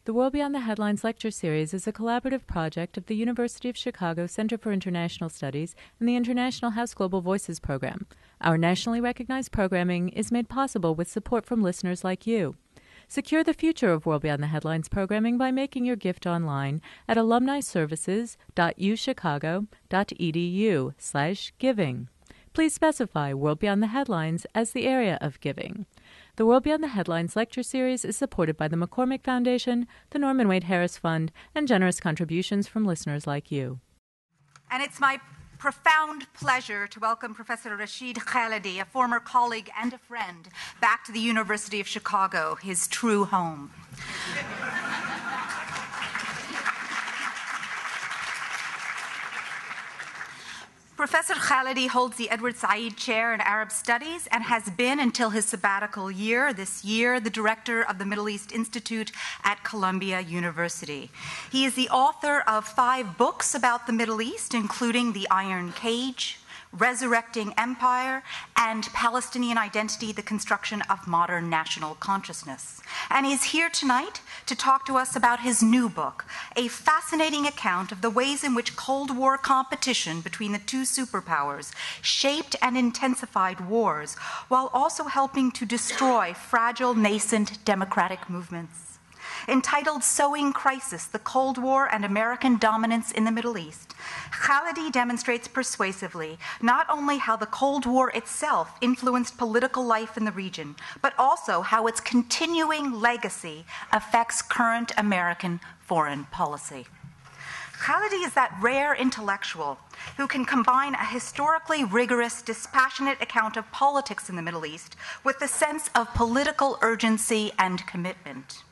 The World Beyond the Headlines lecture series is a collaborative project of the University of Chicago Center for International Studies and the International House Global Voices program. Our nationally recognized programming is made possible with support from listeners like you. Secure the future of World Beyond the Headlines programming by making your gift online at alumniservices.uchicago.edu/giving. Please specify World Beyond the Headlines as the area of giving. The World Beyond the Headlines lecture series is supported by the McCormick Foundation, the Norman Wade Harris Fund, and generous contributions from listeners like you. And it's my profound pleasure to welcome Professor Rashid Khalidi, a former colleague and a friend, back to the University of Chicago, his true home. Professor Khalidi holds the Edward Said Chair in Arab Studies and has been, until his sabbatical year, this year, the director of the Middle East Institute at Columbia University. He is the author of 5 books about the Middle East, including The Iron Cage, Resurrecting Empire, and Palestinian Identity, the Construction of Modern National Consciousness. And he's here tonight to talk to us about his new book, a fascinating account of the ways in which Cold War competition between the two superpowers shaped and intensified wars, while also helping to destroy fragile, nascent democratic movements. Entitled Sowing Crisis, the Cold War and American Dominance in the Middle East, Khalidi demonstrates persuasively not only how the Cold War itself influenced political life in the region, but also how its continuing legacy affects current American foreign policy. Khalidi is that rare intellectual who can combine a historically rigorous, dispassionate account of politics in the Middle East with the sense of political urgency and commitment.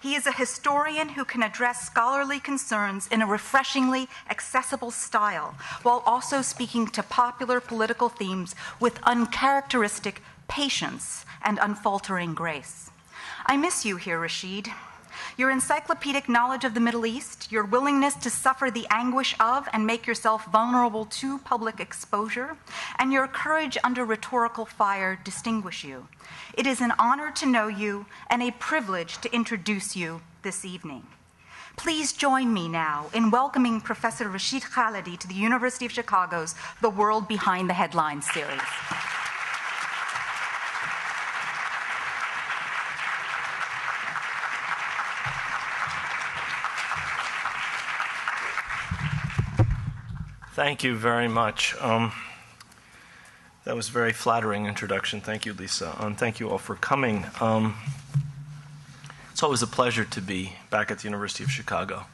He is a historian who can address scholarly concerns in a refreshingly accessible style, while also speaking to popular political themes with uncharacteristic patience and unfaltering grace. I miss you here, Rashid. Your encyclopedic knowledge of the Middle East, your willingness to suffer the anguish of and make yourself vulnerable to public exposure, and your courage under rhetorical fire distinguish you. It is an honor to know you and a privilege to introduce you this evening. Please join me now in welcoming Professor Rashid Khalidi to the University of Chicago's The World Behind the Headlines series. Thank you very much. That was a very flattering introduction. Thank you, Lisa. Thank you all for coming. It's always a pleasure to be back at the University of Chicago.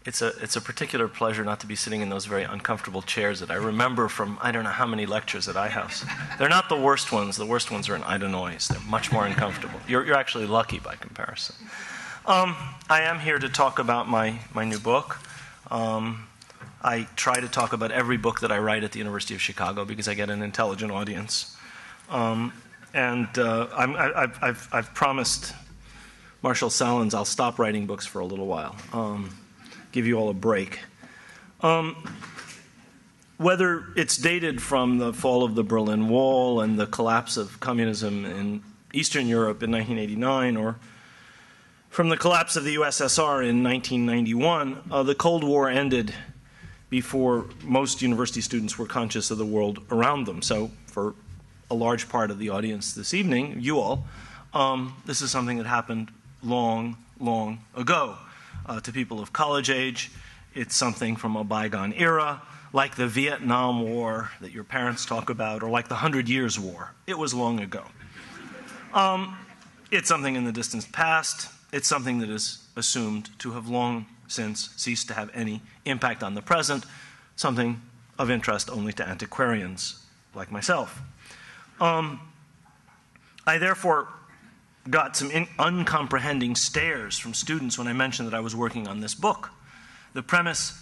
It's a particular pleasure not to be sitting in those very uncomfortable chairs that I remember from I don't know how many lectures at iHouse. They're not the worst ones. The worst ones are in Illinois. They're much more uncomfortable. You're actually lucky by comparison. I am here to talk about my new book. I try to talk about every book that I write at the University of Chicago because I get an intelligent audience. I've promised Marshall Salins I'll stop writing books for a little while, give you all a break. Whether it's dated from the fall of the Berlin Wall and the collapse of communism in Eastern Europe in 1989 or from the collapse of the USSR in 1991, the Cold War ended before most university students were conscious of the world around them. So for a large part of the audience this evening, you all, this is something that happened long, long ago. To people of college age, it's something from a bygone era, like the Vietnam War that your parents talk about, or like the 100 Years' War. It was long ago. It's something in the distant past. It's something that is assumed to have long since ceased to have any impact on the present, something of interest only to antiquarians like myself. I therefore got some uncomprehending stares from students when I mentioned that I was working on this book. The premise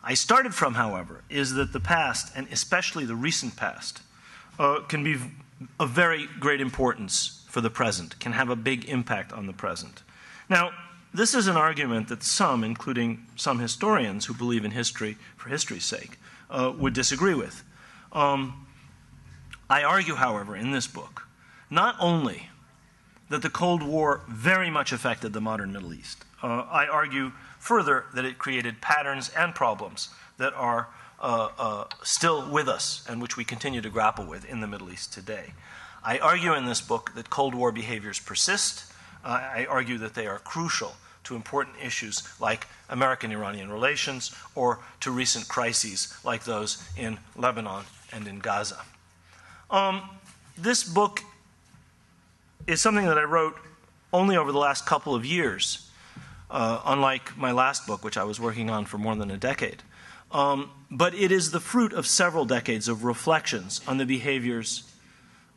I started from, however, is that the past, and especially the recent past, can be of very great importance for the present, can have a big impact on the present. Now, this is an argument that some, including some historians who believe in history for history's sake, would disagree with. I argue, however, in this book, not only that the Cold War very much affected the modern Middle East, I argue further that it created patterns and problems that are still with us and which we continue to grapple with in the Middle East today. I argue in this book that Cold War behaviors persist. I argue that they are crucial to important issues like American-Iranian relations or to recent crises like those in Lebanon and in Gaza. This book is something that I wrote only over the last couple of years, unlike my last book, which I was working on for more than a decade. But it is the fruit of several decades of reflections on the behaviors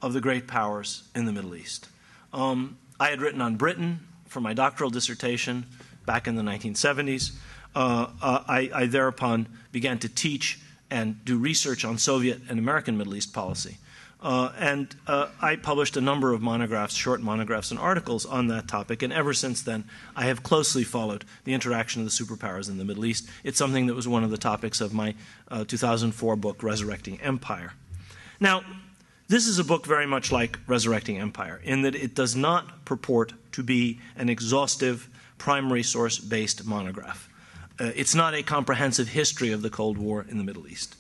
of the great powers in the Middle East. I had written on Britain for my doctoral dissertation back in the 1970s. I thereupon began to teach and do research on Soviet and American Middle East policy. I published a number of monographs, short monographs and articles on that topic, and ever since then I have closely followed the interaction of the superpowers in the Middle East. It's something that was one of the topics of my 2004 book, Resurrecting Empire. Now, this is a book very much like Resurrecting Empire in that it does not purport to be an exhaustive, primary source-based monograph. It's not a comprehensive history of the Cold War in the Middle East.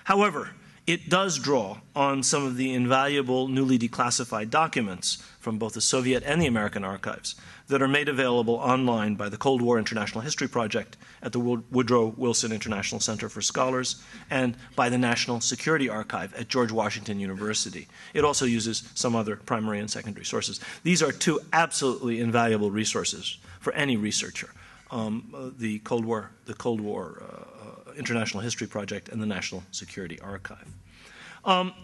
However, it does draw on some of the invaluable newly declassified documents from both the Soviet and the American archives that are made available online by the Cold War International History Project at the Woodrow Wilson International Center for Scholars and by the National Security Archive at George Washington University. It also uses some other primary and secondary sources. These are two absolutely invaluable resources for any researcher, the Cold War International History Project and the National Security Archive.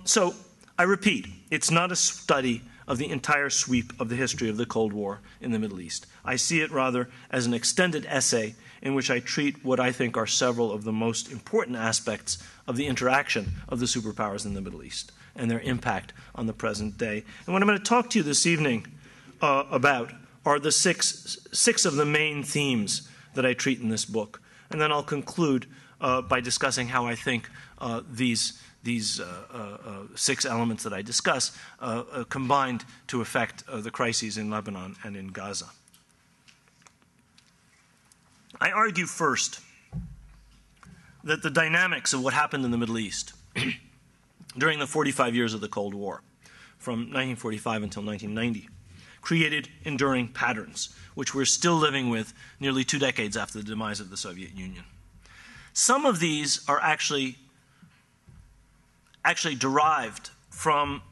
So I repeat, it's not a study of the entire sweep of the history of the Cold War in the Middle East. I see it rather as an extended essay in which I treat what I think are several of the most important aspects of the interaction of the superpowers in the Middle East and their impact on the present day. And what I'm going to talk to you this evening about are the six of the main themes that I treat in this book. And then I'll conclude by discussing how I think these 6 elements that I discuss combined to affect the crises in Lebanon and in Gaza. I argue first that the dynamics of what happened in the Middle East during the 45 years of the Cold War, from 1945 until 1990, created enduring patterns, which we're still living with nearly 2 decades after the demise of the Soviet Union. Some of these are actually derived from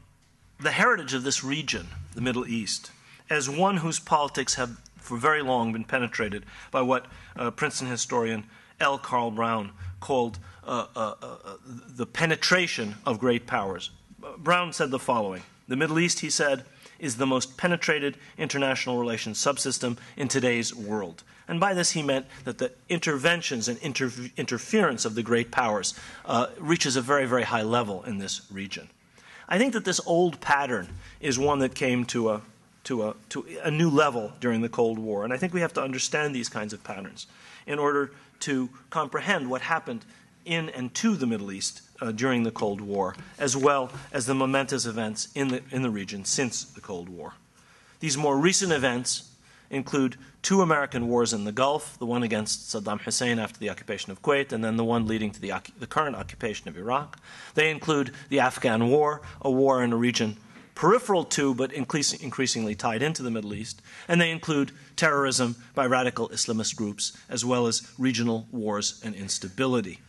the heritage of this region, the Middle East, as one whose politics have for very long been penetrated by what Princeton historian L. Carl Brown called the penetration of great powers. Brown said the following: the Middle East, he said, is the most penetrated international relations subsystem in today's world. And by this he meant that the interventions and interference of the great powers reaches a very, very high level in this region. I think that this old pattern is one that came to a new level during the Cold War. And I think we have to understand these kinds of patterns in order to comprehend what happened in and to the Middle East during the Cold War, as well as the momentous events in the region since the Cold War. These more recent events include 2 American wars in the Gulf, the one against Saddam Hussein after the occupation of Kuwait, and then the one leading to the current occupation of Iraq. They include the Afghan War, a war in a region peripheral to but increasingly tied into the Middle East, and they include terrorism by radical Islamist groups, as well as regional wars and instability.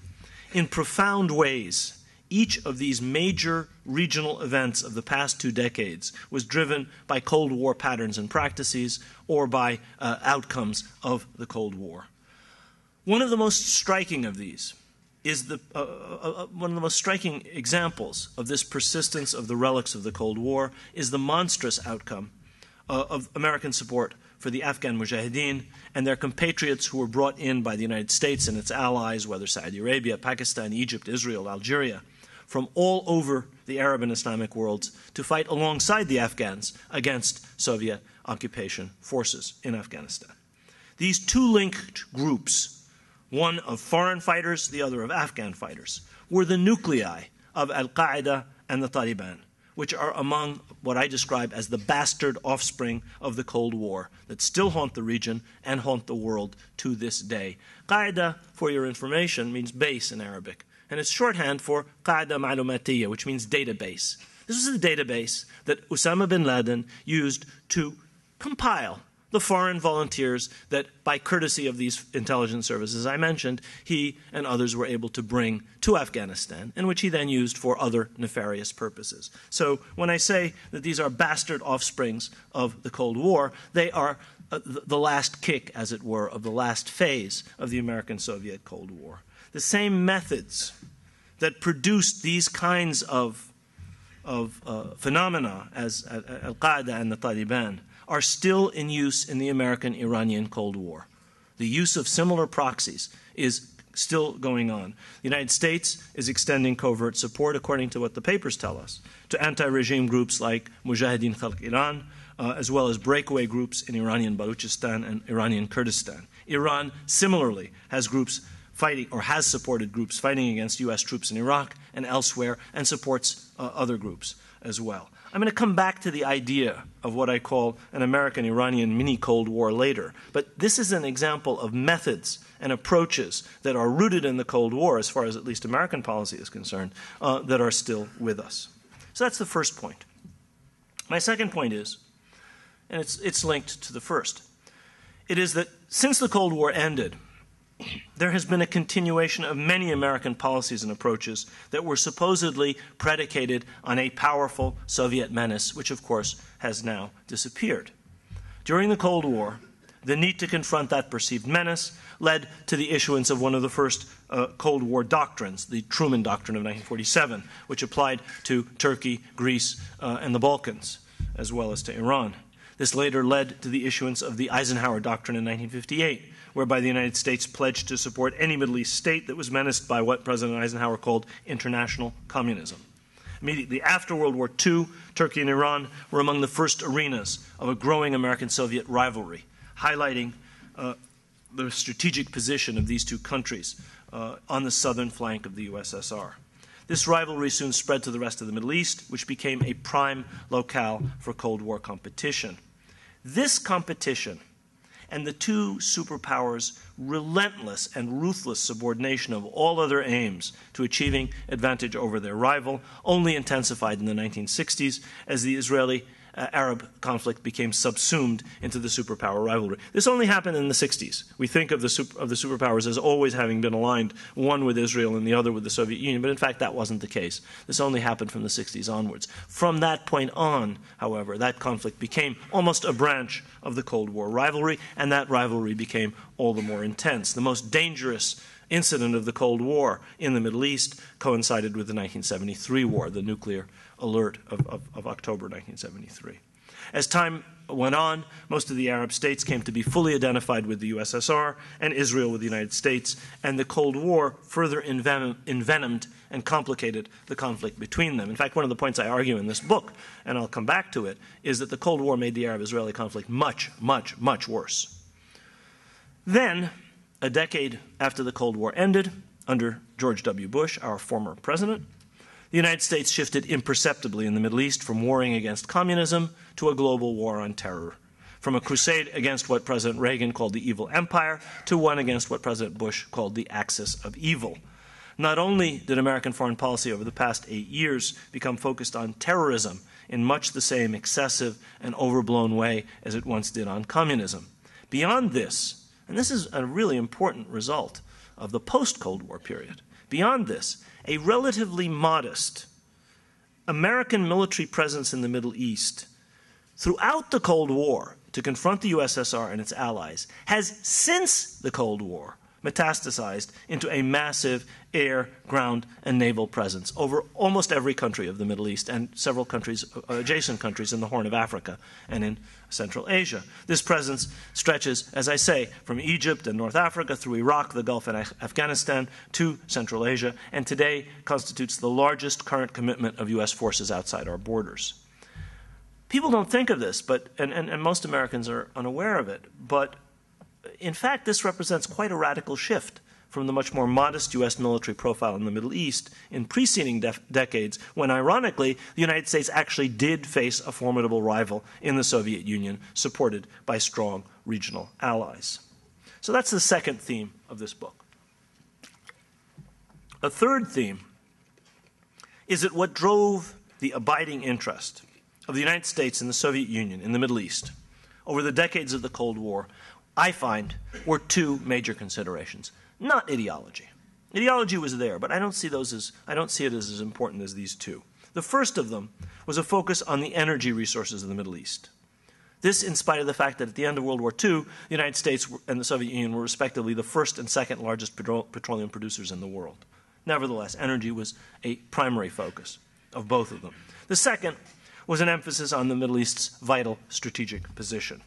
In profound ways, each of these major regional events of the past 2 decades was driven by Cold War patterns and practices or by outcomes of the Cold War. One of the most striking of these is one of the most striking examples of this persistence of the relics of the Cold War is the monstrous outcome of American support for the Afghan Mujahideen and their compatriots who were brought in by the United States and its allies, whether Saudi Arabia, Pakistan, Egypt, Israel, Algeria, from all over the Arab and Islamic worlds to fight alongside the Afghans against Soviet occupation forces in Afghanistan. These 2 linked groups, one of foreign fighters, the other of Afghan fighters, were the nuclei of al-Qaeda and the Taliban, which are among what I describe as the bastard offspring of the Cold War that still haunt the region and haunt the world to this day. Qaeda, for your information, means base in Arabic, and it's shorthand for Qaeda Ma'lumatiyya, which means database. This was the database that Osama bin Laden used to compile the foreign volunteers that, by courtesy of these intelligence services I mentioned, he and others were able to bring to Afghanistan, and which he then used for other nefarious purposes. So when I say that these are bastard offsprings of the Cold War, they are the last kick, as it were, of the last phase of the American-Soviet Cold War. The same methods that produced these kinds of phenomena as Al-Qaeda and the Taliban are still in use in the American-Iranian Cold War. The use of similar proxies is still going on. The United States is extending covert support, according to what the papers tell us, to anti-regime groups like Mujahideen Khalq Iran, as well as breakaway groups in Iranian Baluchistan and Iranian Kurdistan. Iran similarly has groups fighting, or has supported groups fighting against U.S. troops in Iraq and elsewhere, and supports other groups as well. I'm going to come back to the idea of what I call an American-Iranian mini-Cold War later, but this is an example of methods and approaches that are rooted in the Cold War, as far as at least American policy is concerned, that are still with us. So that's the first point. My second point is, and it's linked to the first, it is that since the Cold War ended, there has been a continuation of many American policies and approaches that were supposedly predicated on a powerful Soviet menace, which of course has now disappeared. During the Cold War, the need to confront that perceived menace led to the issuance of one of the first Cold War doctrines, the Truman Doctrine of 1947, which applied to Turkey, Greece, and the Balkans, as well as to Iran. This later led to the issuance of the Eisenhower Doctrine in 1958, whereby the United States pledged to support any Middle East state that was menaced by what President Eisenhower called international communism. Immediately after World War II, Turkey and Iran were among the first arenas of a growing American-Soviet rivalry, highlighting the strategic position of these two countries on the southern flank of the USSR. This rivalry soon spread to the rest of the Middle East, which became a prime locale for Cold War competition. This competition and the two superpowers' relentless and ruthless subordination of all other aims to achieving advantage over their rival only intensified in the 1960s as the Israeli-Arab conflict became subsumed into the superpower rivalry. This only happened in the 60s. We think of the superpowers as always having been aligned, one with Israel and the other with the Soviet Union, but in fact that wasn't the case. This only happened from the 60s onwards. From that point on, however, that conflict became almost a branch of the Cold War rivalry, and that rivalry became all the more intense. The most dangerous incident of the Cold War in the Middle East coincided with the 1973 war, the nuclear alert of October 1973. As time went on, most of the Arab states came to be fully identified with the USSR and Israel with the United States, and the Cold War further envenomed and complicated the conflict between them. In fact, one of the points I argue in this book, and I'll come back to it, is that the Cold War made the Arab-Israeli conflict much, much, much worse. Then, a decade after the Cold War ended, under George W. Bush, our former president, the United States shifted imperceptibly in the Middle East from warring against communism to a global war on terror, from a crusade against what President Reagan called the evil empire to one against what President Bush called the axis of evil. Not only did American foreign policy over the past 8 years become focused on terrorism in much the same excessive and overblown way as it once did on communism. Beyond this, and this is a really important result of the post-Cold War period, beyond this, a relatively modest American military presence in the Middle East throughout the Cold War to confront the USSR and its allies has, since the Cold War, metastasized into a massive air, ground, and naval presence over almost every country of the Middle East and several countries, adjacent countries in the Horn of Africa and in Central Asia. This presence stretches, as I say, from Egypt and North Africa through Iraq, the Gulf, and Afghanistan to Central Asia, and today constitutes the largest current commitment of U.S. forces outside our borders. People don't think of this, and most Americans are unaware of it, but in fact, this represents quite a radical shift from the much more modest U.S. military profile in the Middle East in preceding decades, when, ironically, the United States actually did face a formidable rival in the Soviet Union, supported by strong regional allies. So that's the second theme of this book. A third theme is that what drove the abiding interest of the United States and the Soviet Union in the Middle East over the decades of the Cold War, I find, were two major considerations. Not ideology. Ideology was there, but I don't see it as important as these two. The first of them was a focus on the energy resources of the Middle East. This, in spite of the fact that at the end of World War II, the United States and the Soviet Union were respectively the first and second largest petroleum producers in the world. Nevertheless, energy was a primary focus of both of them. The second was an emphasis on the Middle East's vital strategic position.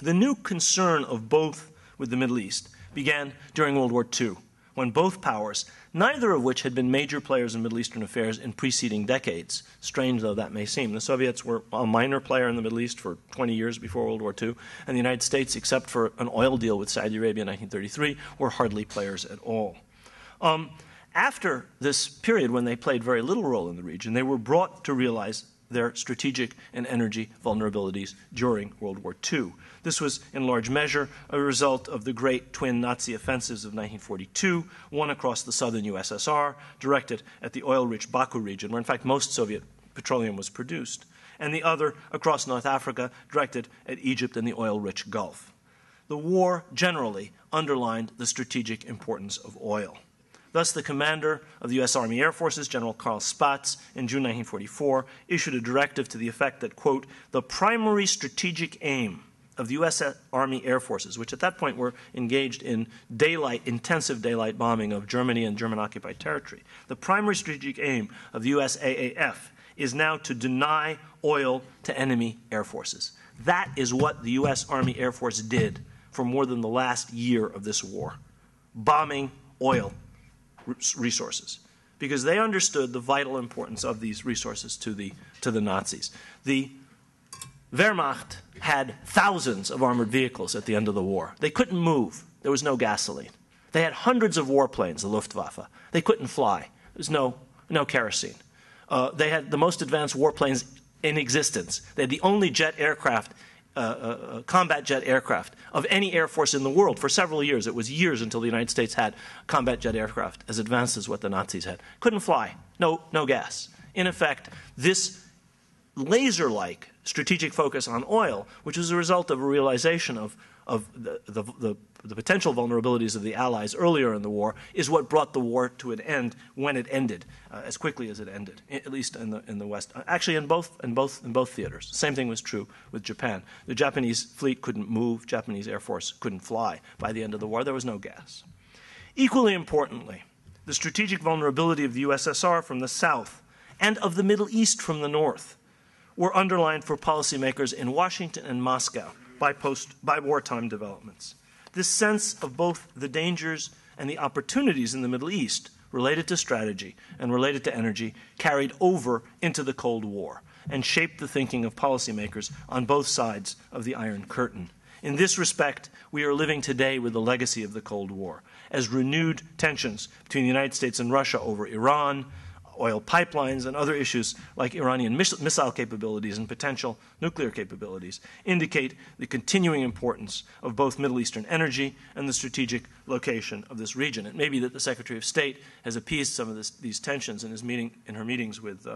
The new concern of both with the Middle East began during World War II, when both powers, neither of which had been major players in Middle Eastern affairs in preceding decades, strange though that may seem. The Soviets were a minor player in the Middle East for 20 years before World War II, and the United States, except for an oil deal with Saudi Arabia in 1933, were hardly players at all. After this period, when they played very little role in the region, they were brought to realize their strategic and energy vulnerabilities during World War II. This was, in large measure, a result of the great twin Nazi offensives of 1942, one across the southern USSR, directed at the oil-rich Baku region, where in fact most Soviet petroleum was produced, and the other across North Africa, directed at Egypt and the oil-rich Gulf. The war generally underlined the strategic importance of oil. Thus, the commander of the U.S. Army Air Forces, General Carl Spaatz, in June 1944, issued a directive to the effect that, quote, the primary strategic aim of the U.S. Army Air Forces, which at that point were engaged in intensive daylight bombing of Germany and German-occupied territory, the primary strategic aim of the U.S. AAF is now to deny oil to enemy air forces. That is what the U.S. Army Air Force did for more than the last year of this war, bombing oil resources, because they understood the vital importance of these resources to the Nazis. The Wehrmacht had thousands of armored vehicles at the end of the war. They couldn't move. There was no gasoline. They had hundreds of warplanes, the Luftwaffe. They couldn't fly. There was no kerosene. They had the most advanced warplanes in existence. They had the only jet aircraft, combat jet aircraft of any air force in the world for several years. It was years until the United States had combat jet aircraft as advanced as what the Nazis had. Couldn't fly. No gas. In effect, this laser-like strategic focus on oil, which was a result of a realization of the potential vulnerabilities of the Allies earlier in the war, is what brought the war to an end when it ended, as quickly as it ended, at least in the West. Actually, in both theaters. The same thing was true with Japan. The Japanese fleet couldn't move. Japanese Air Force couldn't fly. By the end of the war, there was no gas. Equally importantly, the strategic vulnerability of the USSR from the south and of the Middle East from the north were underlined for policymakers in Washington and Moscow by wartime developments. This sense of both the dangers and the opportunities in the Middle East related to strategy and related to energy carried over into the Cold War and shaped the thinking of policymakers on both sides of the Iron Curtain. In this respect, we are living today with the legacy of the Cold War, as renewed tensions between the United States and Russia over Iran, oil pipelines, and other issues like Iranian missile capabilities and potential nuclear capabilities indicate the continuing importance of both Middle Eastern energy and the strategic location of this region. It may be that the Secretary of State has appeased some of these tensions in her meetings with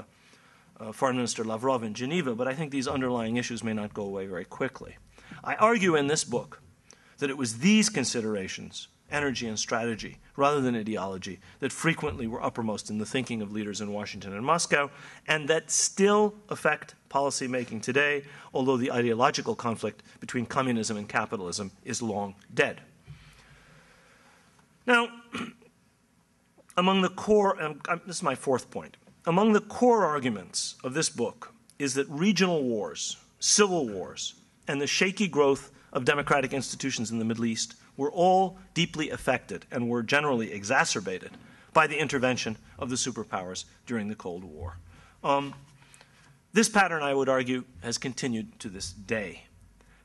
Foreign Minister Lavrov in Geneva, but I think these underlying issues may not go away very quickly. I argue in this book that it was these considerations, energy and strategy, rather than ideology, that frequently were uppermost in the thinking of leaders in Washington and Moscow, and that still affect policymaking today, although the ideological conflict between communism and capitalism is long dead. Now, among the core, and this is my fourth point, among the core arguments of this book is that regional wars, civil wars, and the shaky growth of democratic institutions in the Middle East were all deeply affected and were generally exacerbated by the intervention of the superpowers during the Cold War. This pattern, I would argue, has continued to this day.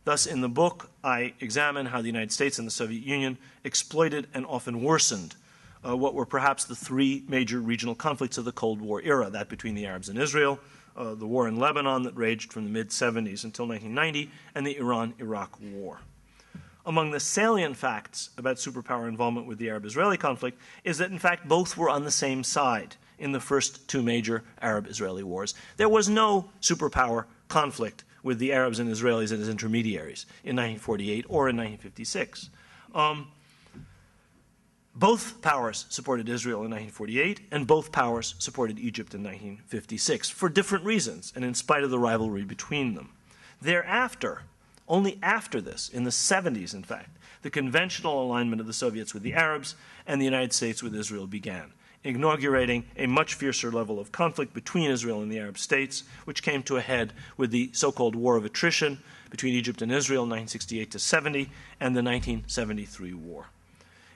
Thus, in the book, I examine how the United States and the Soviet Union exploited and often worsened what were perhaps the three major regional conflicts of the Cold War era, that between the Arabs and Israel, the war in Lebanon that raged from the mid-'70s until 1990, and the Iran-Iraq war. Among the salient facts about superpower involvement with the Arab-Israeli conflict is that, in fact, both were on the same side in the first two major Arab-Israeli wars. There was no superpower conflict with the Arabs and Israelis as intermediaries in 1948 or in 1956. Both powers supported Israel in 1948, and both powers supported Egypt in 1956 for different reasons, and in spite of the rivalry between them. Thereafter, only after this, in the 70s in fact, the conventional alignment of the Soviets with the Arabs and the United States with Israel began, inaugurating a much fiercer level of conflict between Israel and the Arab states, which came to a head with the so-called War of Attrition between Egypt and Israel in 1968 to 70 and the 1973 war.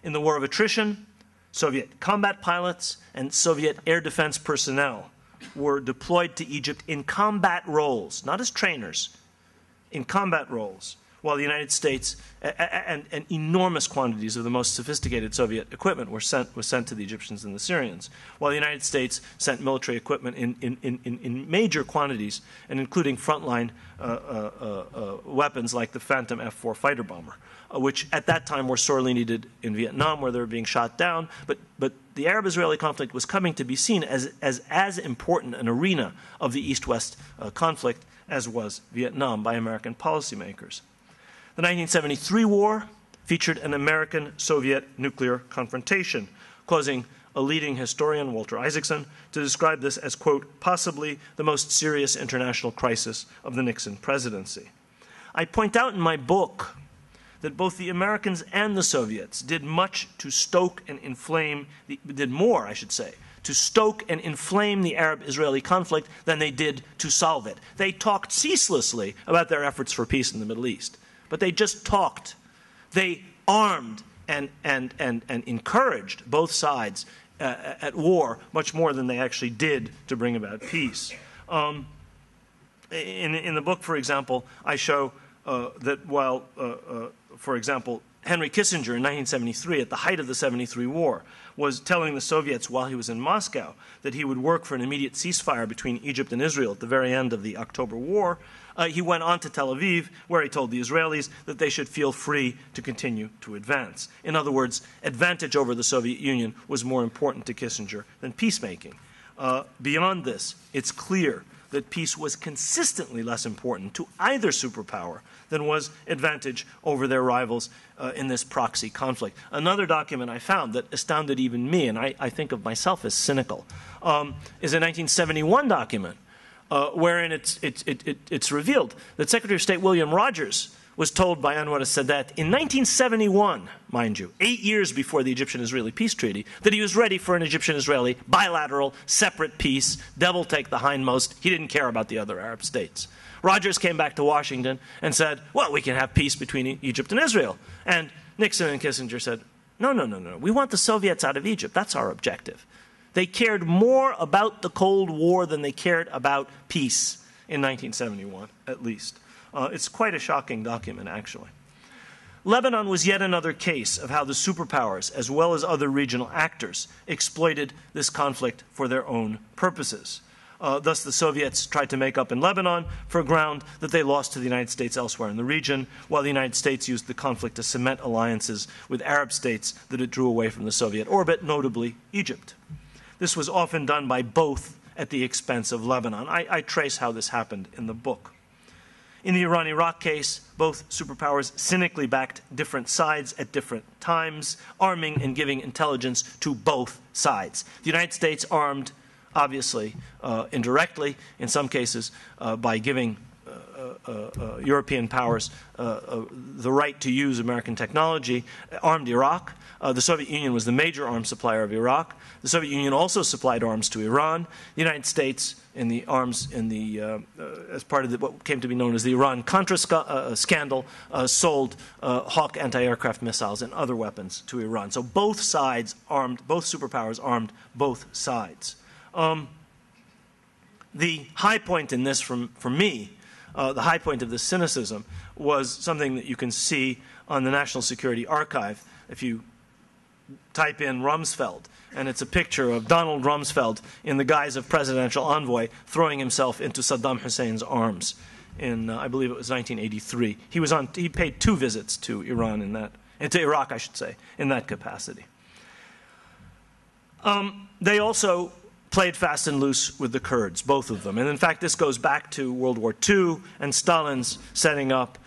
In the War of Attrition, Soviet combat pilots and Soviet air defense personnel were deployed to Egypt in combat roles, not as trainers, in combat roles, while the United States and enormous quantities of the most sophisticated Soviet equipment were sent to the Egyptians and the Syrians, while the United States sent military equipment in major quantities, and including frontline weapons like the Phantom F-4 fighter bomber, which at that time were sorely needed in Vietnam, where they were being shot down. But the Arab-Israeli conflict was coming to be seen as important an arena of the East-West conflict as was Vietnam by American policymakers. The 1973 war featured an American-Soviet nuclear confrontation, causing a leading historian, Walter Isaacson, to describe this as, quote, possibly the most serious international crisis of the Nixon presidency. I point out in my book that both the Americans and the Soviets did much to stoke and inflame, did more, I should say, to stoke and inflame the Arab-Israeli conflict than they did to solve it. They talked ceaselessly about their efforts for peace in the Middle East, but they just talked. They armed and encouraged both sides at war much more than they actually did to bring about peace. In the book, for example, I show that while, for example, Henry Kissinger in 1973, at the height of the 73 war, was telling the Soviets while he was in Moscow that he would work for an immediate ceasefire between Egypt and Israel at the very end of the October War, he went on to Tel Aviv, where he told the Israelis that they should feel free to continue to advance. In other words, advantage over the Soviet Union was more important to Kissinger than peacemaking. Beyond this, it's clear that peace was consistently less important to either superpower than was advantage over their rivals in this proxy conflict. Another document I found that astounded even me, and I think of myself as cynical, is a 1971 document wherein it's revealed that Secretary of State William Rogers was told by Anwar Sadat in 1971, mind you, 8 years before the Egyptian-Israeli peace treaty, that he was ready for an Egyptian-Israeli bilateral, separate peace, devil take the hindmost. He didn't care about the other Arab states. Rogers came back to Washington and said, well, we can have peace between Egypt and Israel. And Nixon and Kissinger said, no, we want the Soviets out of Egypt. That's our objective. They cared more about the Cold War than they cared about peace in 1971, at least. It's quite a shocking document, actually. Lebanon was yet another case of how the superpowers, as well as other regional actors, exploited this conflict for their own purposes. Thus, the Soviets tried to make up in Lebanon for ground that they lost to the United States elsewhere in the region, while the United States used the conflict to cement alliances with Arab states that it drew away from the Soviet orbit, notably Egypt. This was often done by both at the expense of Lebanon. I trace how this happened in the book. In the Iran-Iraq case, both superpowers cynically backed different sides at different times, arming and giving intelligence to both sides. The United States armed, obviously, indirectly, in some cases, by giving European powers the right to use American technology, armed Iraq. The Soviet Union was the major arms supplier of Iraq. The Soviet Union also supplied arms to Iran. The United States, in the arms in the as part of what came to be known as the Iran-Contra scandal, sold Hawk anti-aircraft missiles and other weapons to Iran. So both sides armed, both superpowers armed both sides. The high point in this, for me, the high point of this cynicism was something that you can see on the National Security Archive if you type in Rumsfeld, and it's a picture of Donald Rumsfeld in the guise of presidential envoy throwing himself into Saddam Hussein's arms in, I believe it was 1983. He paid 2 visits to to Iraq, I should say, in that capacity. They also played fast and loose with the Kurds, both of them. And in fact, this goes back to World War II and Stalin's setting up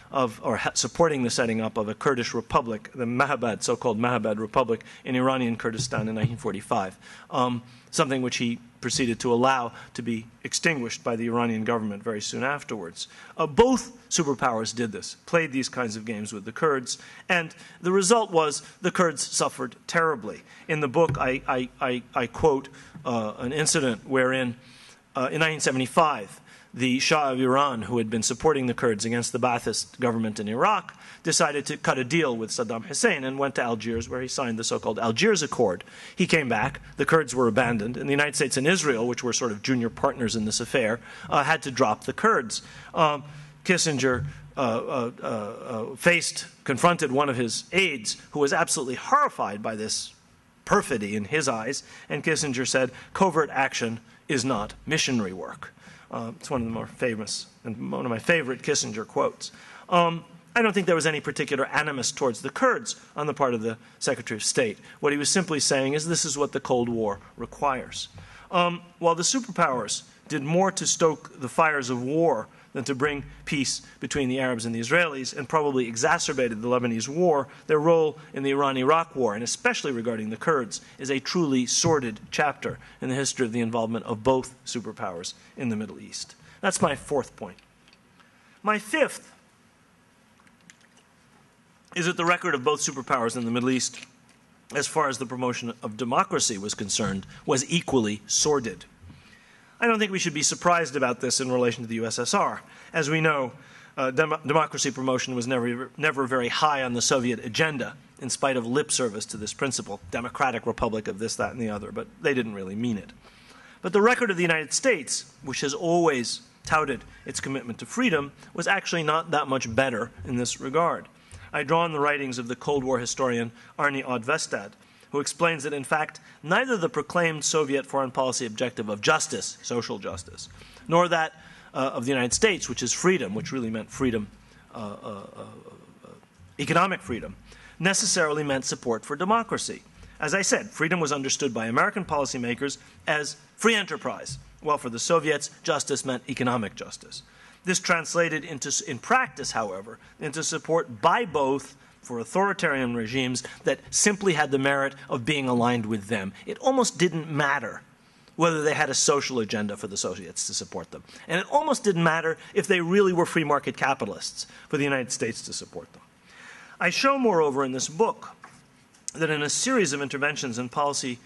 supporting the setting up of a Kurdish republic, the Mahabad, so-called Mahabad Republic in Iranian Kurdistan in 1945, something which he proceeded to allow to be extinguished by the Iranian government very soon afterwards. Both superpowers did this, played these kinds of games with the Kurds, and the result was the Kurds suffered terribly. In the book, I quote an incident wherein, in 1975, the Shah of Iran, who had been supporting the Kurds against the Ba'athist government in Iraq, decided to cut a deal with Saddam Hussein and went to Algiers, where he signed the so-called Algiers Accord. He came back, the Kurds were abandoned, and the United States and Israel, which were sort of junior partners in this affair, had to drop the Kurds. Kissinger confronted one of his aides who was absolutely horrified by this perfidy in his eyes, and Kissinger said, "Covert action is not missionary work." It's one of the more famous and one of my favorite Kissinger quotes. I don't think there was any particular animus towards the Kurds on the part of the Secretary of State. What he was simply saying is this is what the Cold War requires. While the superpowers did more to stoke the fires of war than to bring peace between the Arabs and the Israelis, and probably exacerbated the Lebanese war, their role in the Iran-Iraq war, and especially regarding the Kurds, is a truly sordid chapter in the history of the involvement of both superpowers in the Middle East. That's my 4th point. My 5th is that the record of both superpowers in the Middle East, as far as the promotion of democracy was concerned, was equally sordid. I don't think we should be surprised about this in relation to the USSR. As we know, democracy promotion was never very high on the Soviet agenda, in spite of lip service to this principle, democratic republic of this, that, and the other, but they didn't really mean it. But the record of the United States, which has always touted its commitment to freedom, was actually not that much better in this regard. I draw on the writings of the Cold War historian Arnie Odd-Vestad, who explains that, in fact, neither the proclaimed Soviet foreign policy objective of justice, social justice, nor that of the United States, which is freedom, which really meant freedom, economic freedom, necessarily meant support for democracy. As I said, freedom was understood by American policymakers as free enterprise, while for the Soviets, justice meant economic justice. This translated in practice, however, into support by both for authoritarian regimes that simply had the merit of being aligned with them. It almost didn't matter whether they had a social agenda for the Soviets to support them. And it almost didn't matter if they really were free market capitalists for the United States to support them. I show, moreover, in this book that in a series of interventions and policy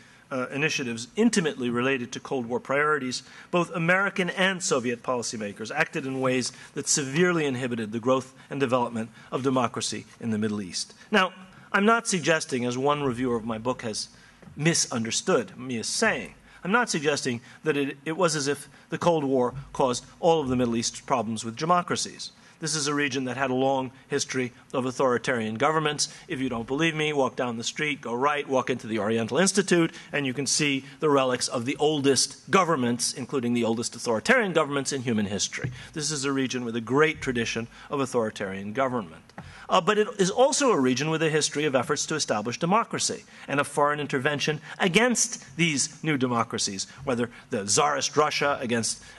initiatives intimately related to Cold War priorities, both American and Soviet policymakers acted in ways that severely inhibited the growth and development of democracy in the Middle East. Now, I'm not suggesting, as one reviewer of my book has misunderstood me as saying, I'm not suggesting that it was as if the Cold War caused all of the Middle East's problems with democracies. This is a region that had a long history of authoritarian governments. If you don't believe me, walk down the street, go right, walk into the Oriental Institute, and you can see the relics of the oldest governments, including the oldest authoritarian governments in human history. This is a region with a great tradition of authoritarian government. But it is also a region with a history of efforts to establish democracy and of foreign intervention against these new democracies, whether the Tsarist Russia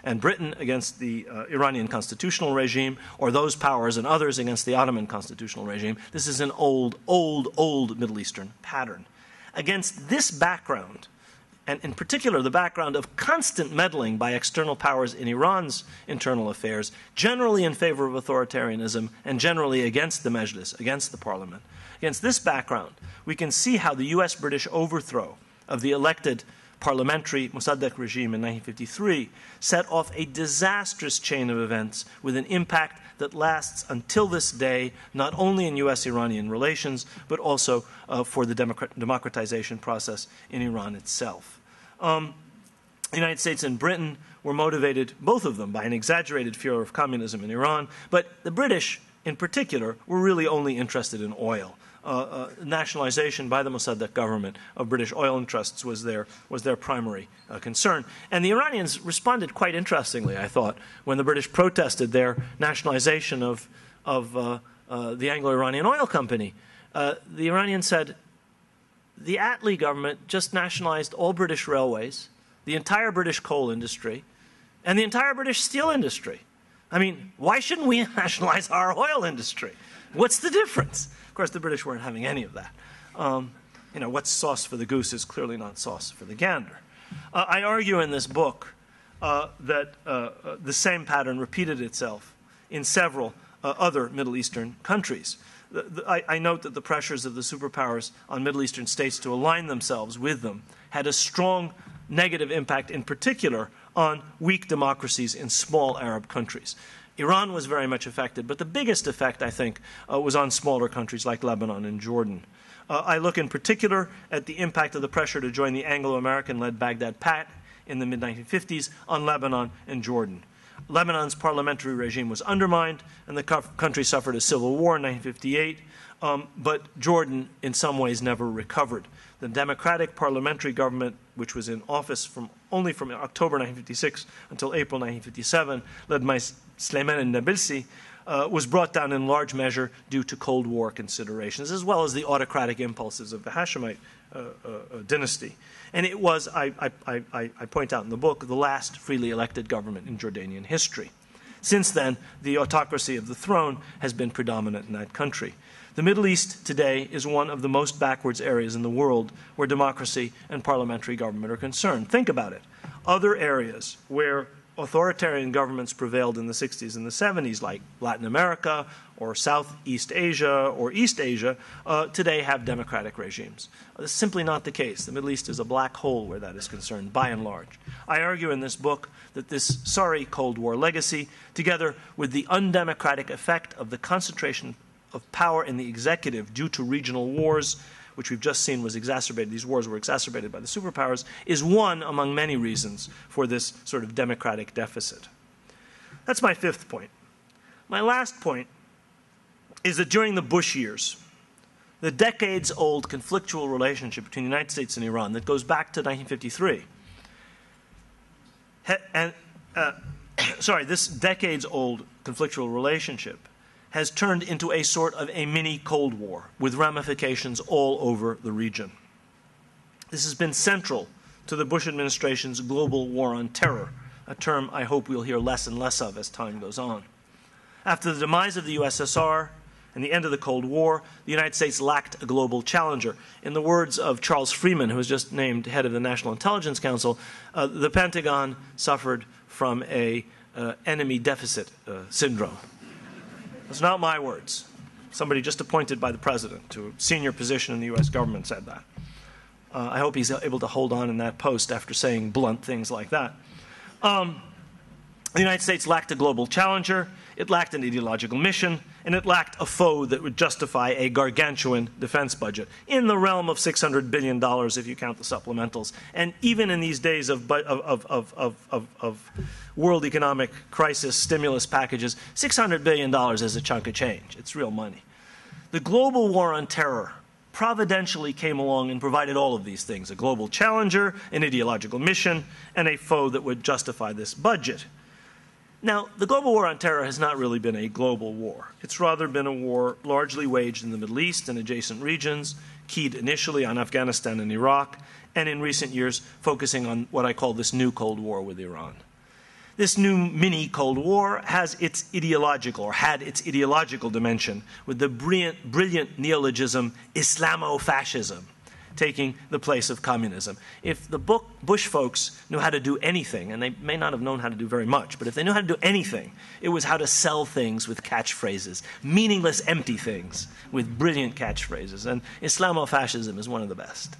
and Britain against the Iranian constitutional regime, or those powers and others against the Ottoman constitutional regime. This is an old Middle Eastern pattern. Against this background, and in particular the background of constant meddling by external powers in Iran's internal affairs, generally in favor of authoritarianism and generally against the Mejlis, against the parliament. Against this background, we can see how the US-British overthrow of the elected parliamentary Mossadegh regime in 1953 set off a disastrous chain of events with an impact that lasts until this day, not only in US-Iranian relations, but also for the democratization process in Iran itself. The United States and Britain were motivated, both of them, by an exaggerated fear of communism in Iran, but the British in particular, were really only interested in oil. Nationalization by the Mossadegh government of British oil interests was their primary concern. And the Iranians responded quite interestingly, I thought, when the British protested their nationalization of the Anglo-Iranian Oil Company. The Iranians said, the Attlee government just nationalized all British railways, the entire British coal industry, and the entire British steel industry. I mean, why shouldn't we nationalize our oil industry? What's the difference? Of course, the British weren't having any of that. What's sauce for the goose is clearly not sauce for the gander. I argue in this book that the same pattern repeated itself in several other Middle Eastern countries. I note that the pressures of the superpowers on Middle Eastern states to align themselves with them had a strong negative impact, in particular, on weak democracies in small Arab countries. Iran was very much affected, but the biggest effect, I think, was on smaller countries like Lebanon and Jordan. I look in particular at the impact of the pressure to join the Anglo-American-led Baghdad Pact in the mid-1950s on Lebanon and Jordan. Lebanon's parliamentary regime was undermined, and the country suffered a civil war in 1958, but Jordan, in some ways, never recovered. The democratic parliamentary government, which was in office only from October 1956 until April 1957, led by Sleiman al-Nabilsi, was brought down in large measure due to Cold War considerations, as well as the autocratic impulses of the Hashemite dynasty. And it was, I point out in the book, the last freely elected government in Jordanian history. Since then, the autocracy of the throne has been predominant in that country. The Middle East today is one of the most backwards areas in the world where democracy and parliamentary government are concerned. Think about it. Other areas where authoritarian governments prevailed in the 60s and the 70s, like Latin America or Southeast Asia or East Asia, today have democratic regimes. This is simply not the case. The Middle East is a black hole where that is concerned, by and large. I argue in this book that this sorry Cold War legacy, together with the undemocratic effect of the concentration of power in the executive due to regional wars, which we've just seen was exacerbated, these wars were exacerbated by the superpowers, is one among many reasons for this sort of democratic deficit. That's my fifth point. My last point is that during the Bush years, the decades-old conflictual relationship between the United States and Iran that goes back to 1953, this decades-old conflictual relationship has turned into a sort of a mini Cold War with ramifications all over the region. This has been central to the Bush administration's global war on terror, a term I hope we'll hear less and less of as time goes on. After the demise of the USSR and the end of the Cold War, the United States lacked a global challenger. In the words of Charles Freeman, who was just named head of the National Intelligence Council, the Pentagon suffered from a enemy deficit syndrome. That's not my words. Somebody just appointed by the president to a senior position in the U.S. government said that. I hope he's able to hold on in that post after saying blunt things like that. The United States lacked a global challenger, it lacked an ideological mission, and it lacked a foe that would justify a gargantuan defense budget in the realm of $600 billion if you count the supplementals. And even in these days of world economic crisis stimulus packages, $600 billion is a chunk of change. It's real money. The global war on terror providentially came along and provided all of these things: a global challenger, an ideological mission, and a foe that would justify this budget. Now, the global war on terror has not really been a global war. It's rather been a war largely waged in the Middle East and adjacent regions, keyed initially on Afghanistan and Iraq, and in recent years focusing on what I call this new Cold War with Iran. This new mini-Cold War has its ideological, or had its ideological dimension with the brilliant neologism Islamo-fascism taking the place of communism. If the Bush folks knew how to do anything, and they may not have known how to do very much, but if they knew how to do anything, it was how to sell things with catchphrases, meaningless, empty things with brilliant catchphrases. And Islamo-fascism is one of the best.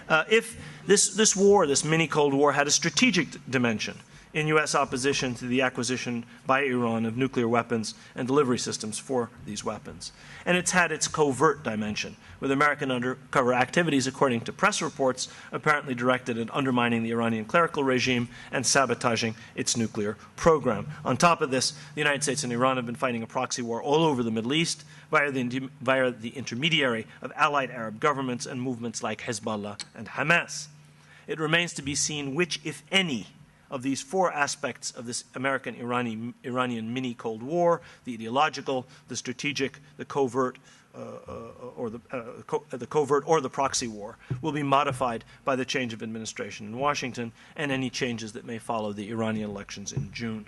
If this war, this mini-Cold War, had a strategic dimension, in U.S. opposition to the acquisition by Iran of nuclear weapons and delivery systems for these weapons. And it's had its covert dimension, with American undercover activities, according to press reports, apparently directed at undermining the Iranian clerical regime and sabotaging its nuclear program. On top of this, the United States and Iran have been fighting a proxy war all over the Middle East via the intermediary of allied Arab governments and movements like Hezbollah and Hamas. It remains to be seen which, if any, of these four aspects of this American-Iranian mini-Cold War, the ideological, the strategic, the covert, or the proxy war, will be modified by the change of administration in Washington and any changes that may follow the Iranian elections in June.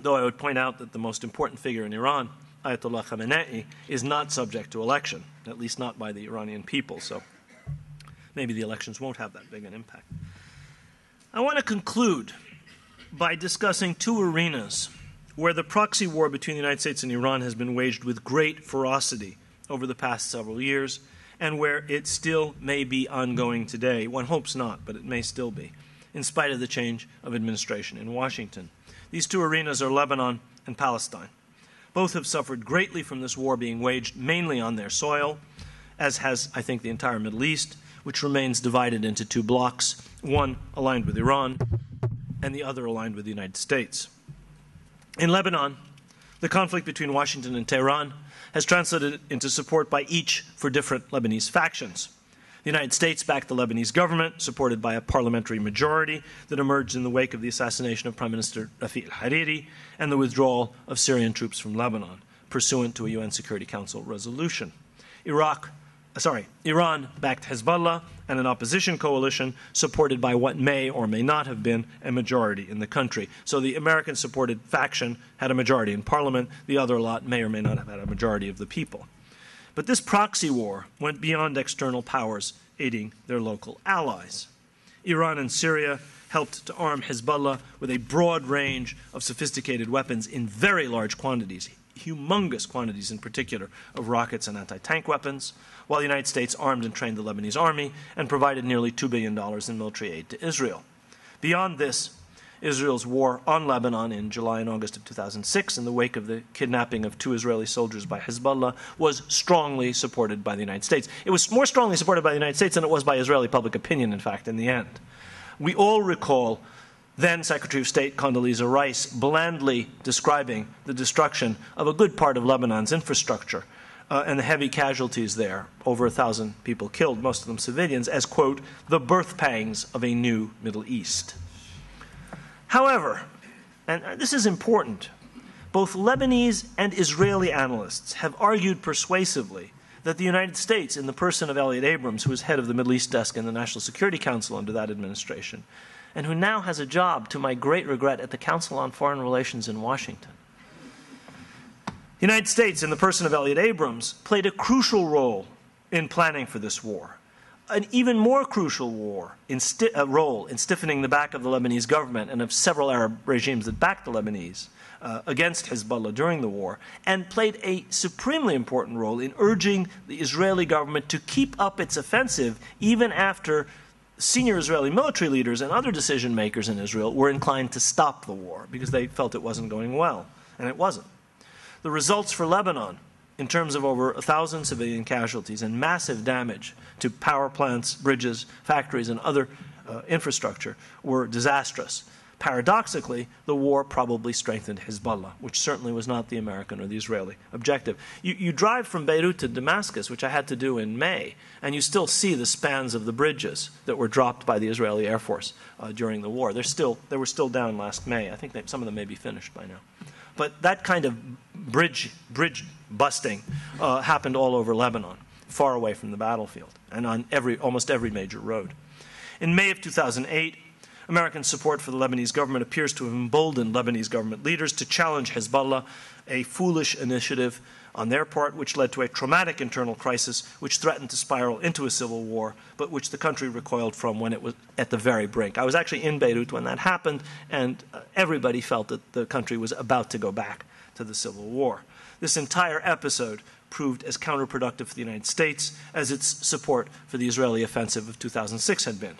Though I would point out that the most important figure in Iran, Ayatollah Khamenei, is not subject to election, at least not by the Iranian people, so maybe the elections won't have that big an impact. I want to conclude by discussing two arenas where the proxy war between the United States and Iran has been waged with great ferocity over the past several years, and where it still may be ongoing today. One hopes not, but it may still be, in spite of the change of administration in Washington. These two arenas are Lebanon and Palestine. Both have suffered greatly from this war being waged mainly on their soil, as has, I think, the entire Middle East, which remains divided into two blocks, one aligned with Iran and the other aligned with the United States. In Lebanon, the conflict between Washington and Tehran has translated into support by each for different Lebanese factions. The United States backed the Lebanese government, supported by a parliamentary majority that emerged in the wake of the assassination of Prime Minister Rashid Khalidi and the withdrawal of Syrian troops from Lebanon, pursuant to a UN Security Council resolution. Iran backed Hezbollah and an opposition coalition supported by what may or may not have been a majority in the country. So the American-supported faction had a majority in parliament. The other lot may or may not have had a majority of the people. But this proxy war went beyond external powers aiding their local allies. Iran and Syria helped to arm Hezbollah with a broad range of sophisticated weapons in very large quantities, humongous quantities in particular of rockets and anti-tank weapons, while the United States armed and trained the Lebanese army and provided nearly $2 billion in military aid to Israel. Beyond this, Israel's war on Lebanon in July and August of 2006, in the wake of the kidnapping of 2 Israeli soldiers by Hezbollah, was strongly supported by the United States. It was more strongly supported by the United States than it was by Israeli public opinion, in fact, in the end. We all recall then Secretary of State Condoleezza Rice blandly describing the destruction of a good part of Lebanon's infrastructure and the heavy casualties there, over 1,000 people killed, most of them civilians, as, quote, the birth pangs of a new Middle East. However, and this is important, both Lebanese and Israeli analysts have argued persuasively that the United States, in the person of Elliot Abrams, who was head of the Middle East desk in the National Security Council under that administration, and who now has a job, to my great regret, at the Council on Foreign Relations in Washington. The United States, in the person of Elliot Abrams, played a crucial role in planning for this war. An even more crucial role in stiffening the back of the Lebanese government and of several Arab regimes that backed the Lebanese against Hezbollah during the war, and played a supremely important role in urging the Israeli government to keep up its offensive even after senior Israeli military leaders and other decision makers in Israel were inclined to stop the war because they felt it wasn't going well, and it wasn't. The results for Lebanon, in terms of over 1,000 civilian casualties and massive damage to power plants, bridges, factories, and other infrastructure, were disastrous. Paradoxically, the war probably strengthened Hezbollah, which certainly was not the American or the Israeli objective. You drive from Beirut to Damascus, which I had to do in May, and you still see the spans of the bridges that were dropped by the Israeli Air Force during the war. They were still down last May. I think some of them may be finished by now. But that kind of bridge busting happened all over Lebanon, far away from the battlefield, and on almost every major road. In May of 2008, American support for the Lebanese government appears to have emboldened Lebanese government leaders to challenge Hezbollah, a foolish initiative on their part, which led to a traumatic internal crisis which threatened to spiral into a civil war, but which the country recoiled from when it was at the very brink. I was actually in Beirut when that happened, and everybody felt that the country was about to go back to the civil war. This entire episode proved as counterproductive for the United States as its support for the Israeli offensive of 2006 had been.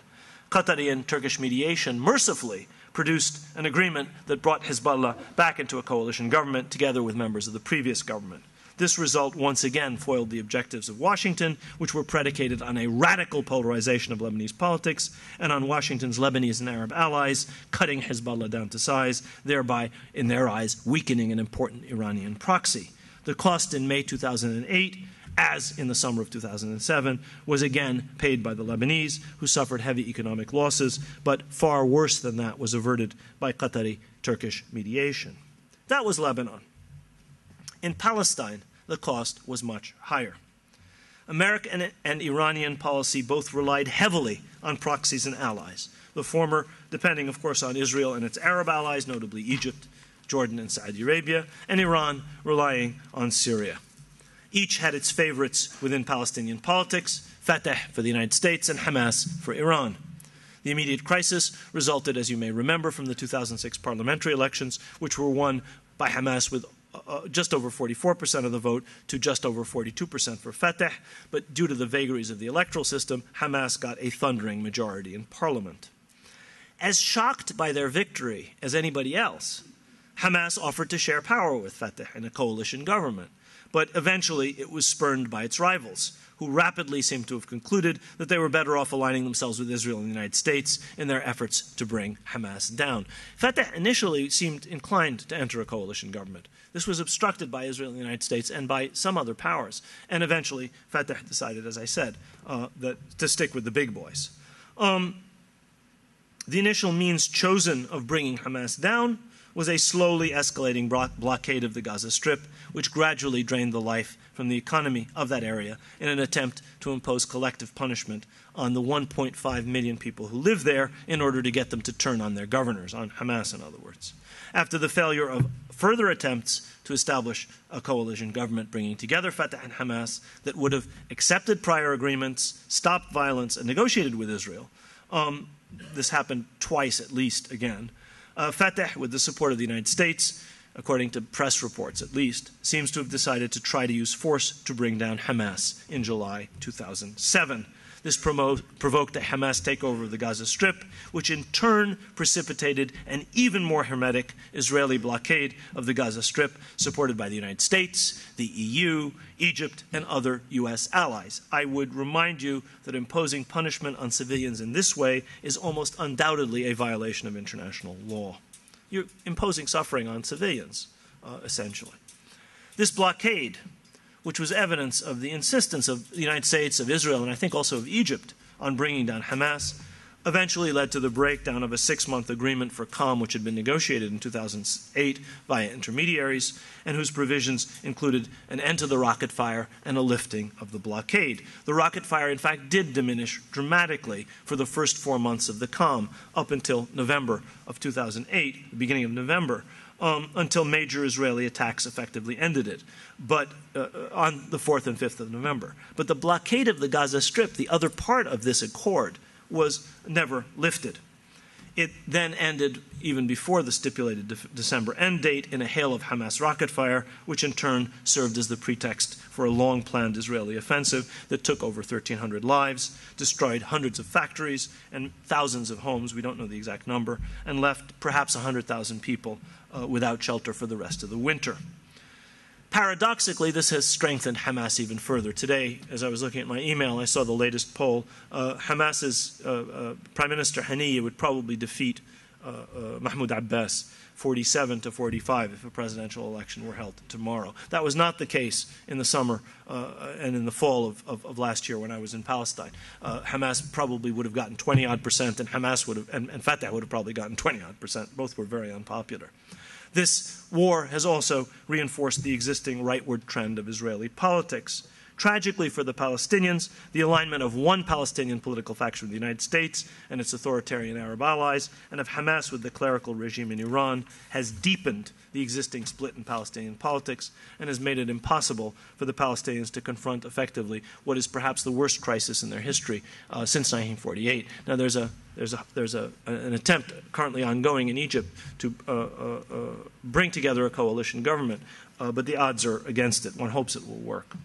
Qatari and Turkish mediation mercifully produced an agreement that brought Hezbollah back into a coalition government together with members of the previous government. This result once again foiled the objectives of Washington, which were predicated on a radical polarization of Lebanese politics and on Washington's Lebanese and Arab allies cutting Hezbollah down to size, thereby, in their eyes, weakening an important Iranian proxy. The cost in May 2008, as in the summer of 2007, was again paid by the Lebanese, who suffered heavy economic losses, but far worse than that was averted by Qatari-Turkish mediation. That was Lebanon. In Palestine, the cost was much higher. American and Iranian policy both relied heavily on proxies and allies, the former depending, of course, on Israel and its Arab allies, notably Egypt, Jordan, and Saudi Arabia, and Iran relying on Syria. Each had its favorites within Palestinian politics, Fatah for the United States and Hamas for Iran. The immediate crisis resulted, as you may remember, from the 2006 parliamentary elections, which were won by Hamas with just over 44% of the vote to just over 42% for Fatah, but due to the vagaries of the electoral system, Hamas got a thundering majority in parliament. As shocked by their victory as anybody else, Hamas offered to share power with Fatah in a coalition government, but eventually it was spurned by its rivals, who rapidly seemed to have concluded that they were better off aligning themselves with Israel and the United States in their efforts to bring Hamas down. Fatah initially seemed inclined to enter a coalition government. This was obstructed by Israel and the United States and by some other powers. And eventually, Fatah decided, as I said, to stick with the big boys. The initial means chosen of bringing Hamas down was a slowly escalating blockade of the Gaza Strip, which gradually drained the life from the economy of that area in an attempt to impose collective punishment on the 1.5 million people who live there in order to get them to turn on their governors, on Hamas in other words. After the failure of further attempts to establish a coalition government bringing together Fatah and Hamas that would have accepted prior agreements, stopped violence, and negotiated with Israel, this happened twice at least again, Fatah, with the support of the United States, according to press reports at least, seems to have decided to try to use force to bring down Hamas in July 2007. This provoked a Hamas takeover of the Gaza Strip, which in turn precipitated an even more hermetic Israeli blockade of the Gaza Strip, supported by the United States, the EU, Egypt, and other U.S. allies. I would remind you that imposing punishment on civilians in this way is almost undoubtedly a violation of international law. You're imposing suffering on civilians, essentially. This blockade, which was evidence of the insistence of the United States, of Israel, and I think also of Egypt on bringing down Hamas, eventually led to the breakdown of a 6-month agreement for calm which had been negotiated in 2008 via intermediaries and whose provisions included an end to the rocket fire and a lifting of the blockade. The rocket fire, in fact, did diminish dramatically for the first 4 months of the calm up until November of 2008, the beginning of November, until major Israeli attacks effectively ended it, but on the 4th and 5th of November. But the blockade of the Gaza Strip, the other part of this accord, was never lifted. It then ended even before the stipulated December end date in a hail of Hamas rocket fire, which in turn served as the pretext for a long-planned Israeli offensive that took over 1,300 lives, destroyed hundreds of factories and thousands of homes, we don't know the exact number, and left perhaps 100,000 people without shelter for the rest of the winter. Paradoxically, this has strengthened Hamas even further. Today, as I was looking at my email, I saw the latest poll. Hamas's Prime Minister Haniyeh would probably defeat Mahmoud Abbas 47 to 45 if a presidential election were held tomorrow. That was not the case in the summer and in the fall of last year when I was in Palestine. Hamas probably would have gotten 20-odd%, and Hamas would have, and Fatah would have probably gotten 20-odd%. Both were very unpopular. This war has also reinforced the existing rightward trend of Israeli politics. Tragically for the Palestinians, the alignment of one Palestinian political faction with the United States and its authoritarian Arab allies, and of Hamas with the clerical regime in Iran, has deepened the existing split in Palestinian politics and has made it impossible for the Palestinians to confront effectively what is perhaps the worst crisis in their history since 1948. Now, there's an attempt currently ongoing in Egypt to bring together a coalition government, but the odds are against it. One hopes it will work.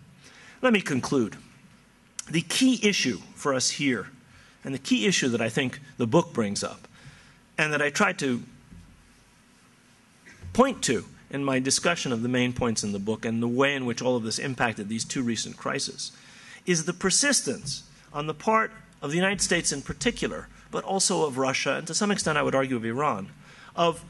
Let me conclude. The key issue for us here And the key issue that I think the book brings up, and that I tried to point to in my discussion of the main points in the book and the way in which all of this impacted these two recent crises, is the persistence on the part of the United States in particular, but also of Russia, and to some extent I would argue of Iran, of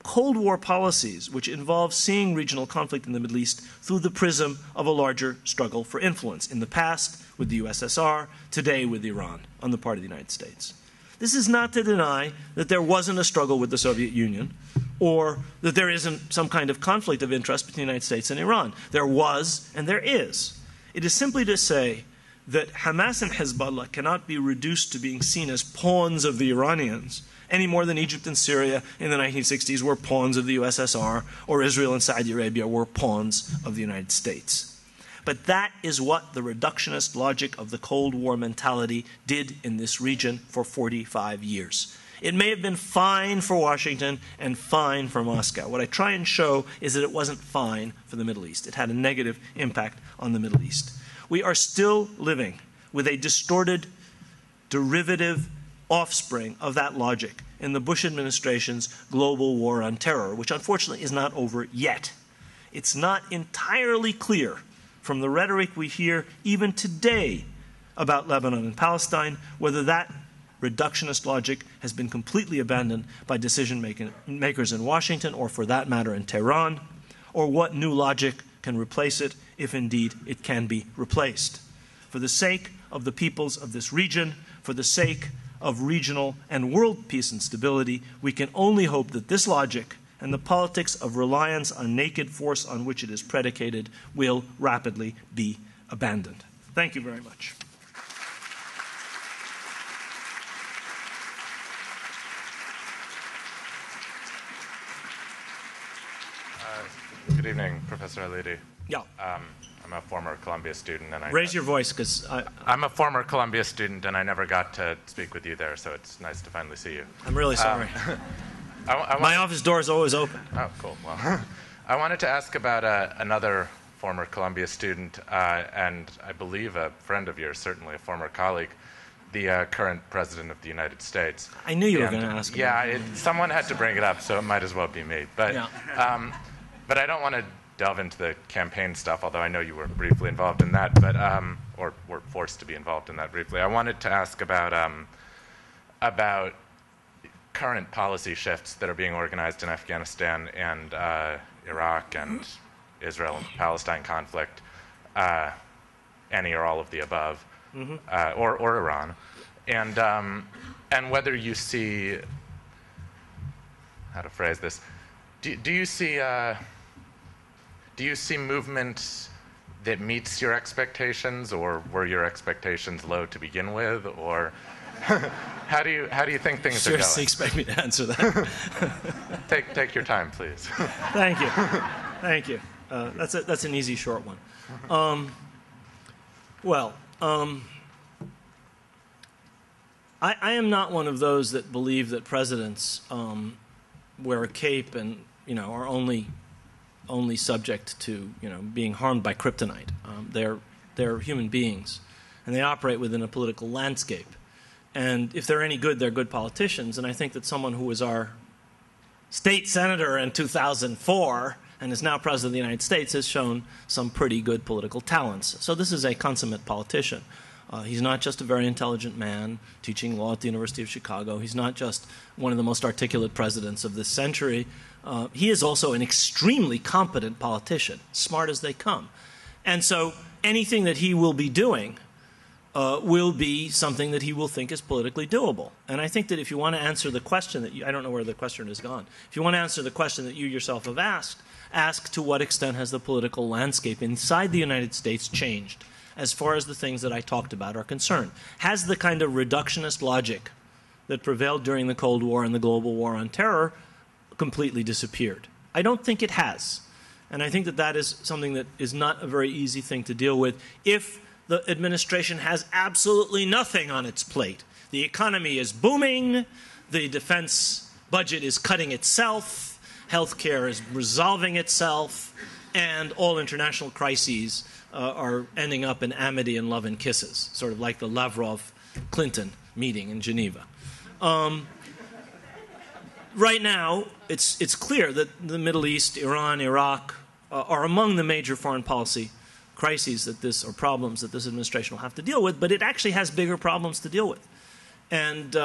Cold War policies which involve seeing regional conflict in the Middle East through the prism of a larger struggle for influence, in the past with the USSR, today with Iran, on the part of the United States. This is not to deny that there wasn't a struggle with the Soviet Union, or that there isn't some kind of conflict of interest between the United States and Iran. There was, and there is. It is simply to say that Hamas and Hezbollah cannot be reduced to being seen as pawns of the Iranians, any more than Egypt and Syria in the 1960s were pawns of the USSR, or Israel and Saudi Arabia were pawns of the United States. But that is what the reductionist logic of the Cold War mentality did in this region for 45 years. It may have been fine for Washington and fine for Moscow. What I try and show is that it wasn't fine for the Middle East. It had a negative impact on the Middle East. We are still living with a distorted, derivative offspring of that logic in the Bush administration's global war on terror, which unfortunately is not over yet. It's not entirely clear from the rhetoric we hear even today about Lebanon and Palestine whether that reductionist logic has been completely abandoned by decision makers in Washington, or for that matter in Tehran, or what new logic can replace it, if indeed it can be replaced. For the sake of the peoples of this region, for the sake of regional and world peace and stability, we can only hope that this logic and the politics of reliance on naked force on which it is predicated will rapidly be abandoned. Thank you very much. Good evening, Professor Khalidi. Yeah. I'm a former Columbia student, and raise your voice, because I'm a former Columbia student, and I never got to speak with you there, so it's nice to finally see you. I'm really sorry. My office door is always open. Oh, cool. Well, I wanted to ask about another former Columbia student, and I believe a friend of yours, certainly a former colleague, the current president of the United States. I knew you were going to ask. Yeah, someone had to bring it up, so it might as well be me. But, yeah. But I don't want to delve into the campaign stuff, although I know you were briefly involved in that, but or were forced to be involved in that briefly. I wanted to ask about current policy shifts that are being organized in Afghanistan and Iraq and Israel and Palestine conflict, any or all of the above, or Iran, and whether you see, how to phrase this, do you see movement that meets your expectations, or were your expectations low to begin with, or how do you think things are going? Seriously, expect me to answer that? Take your time, please. Thank you, thank you. That's an easy, short one. I am not one of those that believe that presidents wear a cape and are only subject to being harmed by kryptonite. They're human beings, and they operate within a political landscape. And if they're any good, they're good politicians. And I think that someone who was our state senator in 2004 and is now president of the United States has shown some pretty good political talents. So this is a consummate politician. He's not just a very intelligent man teaching law at the University of Chicago. He's not just one of the most articulate presidents of this century. He is also an extremely competent politician, smart as they come. And so anything that he will be doing will be something that he will think is politically doable. And I think that if you want to answer the question that I don't know where the question has gone. If you want to answer the question that you yourself have asked, ask to what extent has the political landscape inside the United States changed as far as the things that I talked about are concerned. Has the kind of reductionist logic that prevailed during the Cold War and the global war on terror completely disappeared? I don't think it has. And I think that that is something that is not a very easy thing to deal with if the administration has absolutely nothing on its plate. The economy is booming, the defense budget is cutting itself, healthcare is resolving itself, and all international crises are ending up in amity and love and kisses, sort of like the Lavrov Clinton meeting in Geneva. Right now, it's clear that the Middle East, Iran, Iraq are among the major foreign policy crises or problems that this administration will have to deal with, but it actually has bigger problems to deal with. And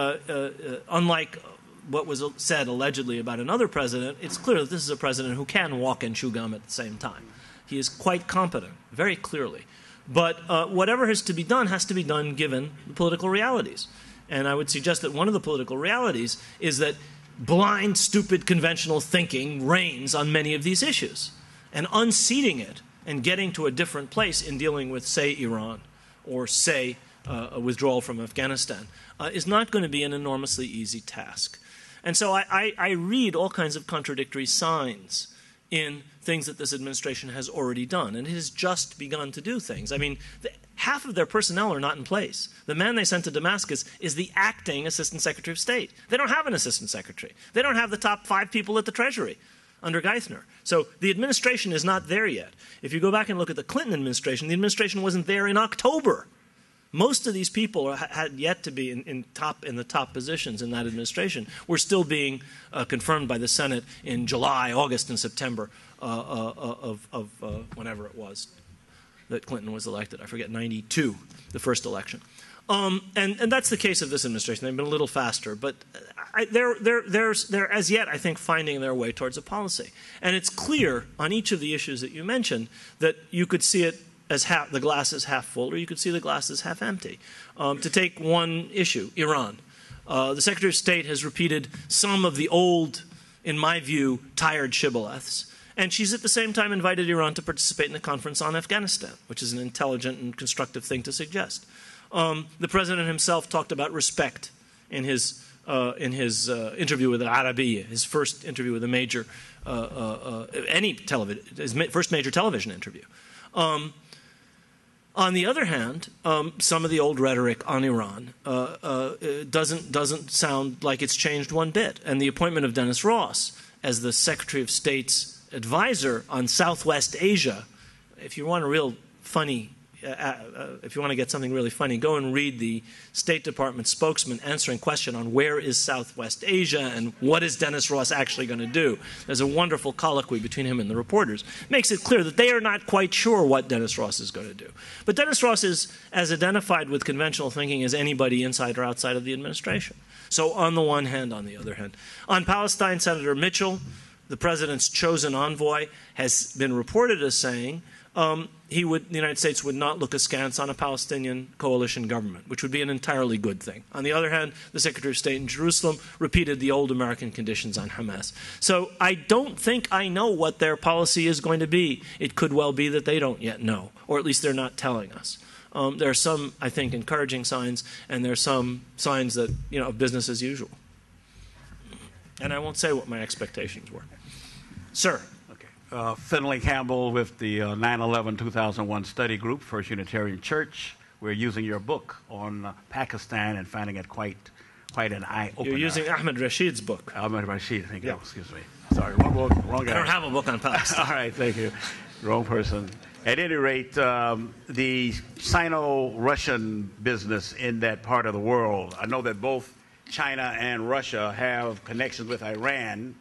unlike what was said allegedly about another president, it's clear that this is a president who can walk and chew gum at the same time. He is quite competent, very clearly. But whatever has to be done given the political realities. And I would suggest that one of the political realities is that blind, stupid, conventional thinking reigns on many of these issues. And unseating it and getting to a different place in dealing with, say, Iran or, say, a withdrawal from Afghanistan is not going to be an enormously easy task. And so I read all kinds of contradictory signs in things that this administration has already done. And it has just begun to do things. I mean, half of their personnel are not in place. The man they sent to Damascus is the acting Assistant Secretary of State. They don't have an Assistant Secretary. They don't have the top 5 people at the Treasury under Geithner. So the administration is not there yet. If you go back and look at the Clinton administration, the administration wasn't there in October. Most of these people had yet to be in the top positions in that administration. Were still being confirmed by the Senate in July, August, and September of whenever it was that Clinton was elected. I forget, 92, the first election. And that's the case of this administration. They've been a little faster, but they're as yet, I think, finding their way towards a policy. And it's clear on each of the issues that you mentioned that you could see it as the glass is half full, or you could see the glass is half empty. To take one issue, Iran. The Secretary of State has repeated some of the old, in my view, tired shibboleths. And she's at the same time invited Iran to participate in the conference on Afghanistan, which is an intelligent and constructive thing to suggest. The president himself talked about respect in his interview with ArabIsraeli, his first interview with a major, his first major television interview. On the other hand, some of the old rhetoric on Iran doesn't sound like it's changed one bit. And the appointment of Dennis Ross as the Secretary of State's advisor on Southwest Asia, if you want a real funny, if you want to get something really funny, go and read the State Department spokesman answering question on where is Southwest Asia and what is Dennis Ross actually going to do. There's a wonderful colloquy between him and the reporters. Makes it clear that they are not quite sure what Dennis Ross is going to do. But Dennis Ross is as identified with conventional thinking as anybody inside or outside of the administration. So on the one hand, on the other hand. On Palestine, Senator Mitchell, the president's chosen envoy, has been reported as saying the United States would not look askance on a Palestinian coalition government, which would be an entirely good thing. On the other hand, the Secretary of State in Jerusalem repeated the old American conditions on Hamas. So I don't think I know what their policy is going to be. It could well be that they don't yet know, or at least they're not telling us. There are some, I think, encouraging signs, and there are some signs that, of business as usual. And I won't say what my expectations were. Sir. Finley Campbell with the 9/11/2001 study group, First Unitarian Church. We're using your book on Pakistan and finding it quite an eye-opener. You're using Ahmed Rashid's book. Ahmed Rashid, thank you. Yeah. Oh, excuse me. Sorry, wrong guy. I don't have a book on Palestine. All right, thank you. Wrong person. At any rate, the Sino-Russian business in that part of the world, I know that both China and Russia have connections with Iran.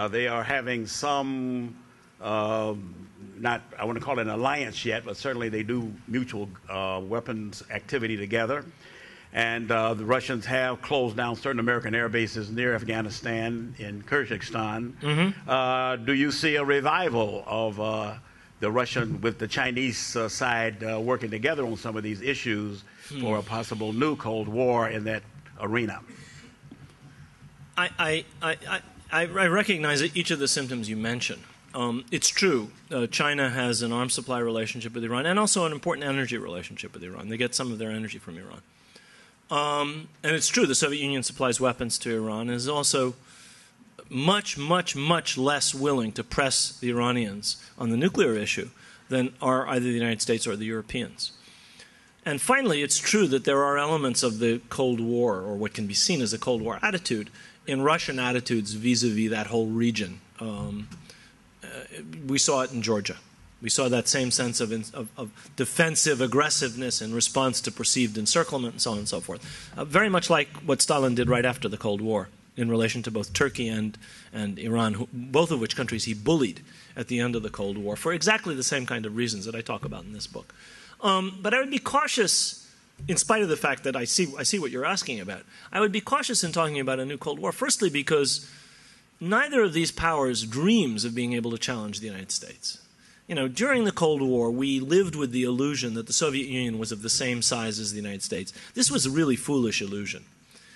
They are having some not, I want to call it an alliance yet, but certainly they do mutual weapons activity together. And the Russians have closed down certain American air bases near Afghanistan in Kyrgyzstan. Mm-hmm. Do you see a revival of the Russian with the Chinese side working together on some of these issues for a possible new Cold War in that arena? I recognize each of the symptoms you mentioned. It's true. China has an arms supply relationship with Iran and also an important energy relationship with Iran. They get some of their energy from Iran. And it's true the Soviet Union supplies weapons to Iran and is also much, much, much less willing to press the Iranians on the nuclear issue than are either the United States or the Europeans. And finally, it's true that there are elements of the Cold War, or what can be seen as a Cold War attitude, in Russian attitudes vis-a-vis that whole region. We saw it in Georgia. We saw that same sense of defensive aggressiveness in response to perceived encirclement and so on and so forth. Very much like what Stalin did right after the Cold War in relation to both Turkey and Iran, both of which countries he bullied at the end of the Cold War for exactly the same kind of reasons that I talk about in this book. But I would be cautious, in spite of the fact that I see what you're asking about. I would be cautious in talking about a new Cold War, firstly because neither of these powers dreams of being able to challenge the United States. You know, during the Cold War, we lived with the illusion that the Soviet Union was of the same size as the United States. This was a really foolish illusion.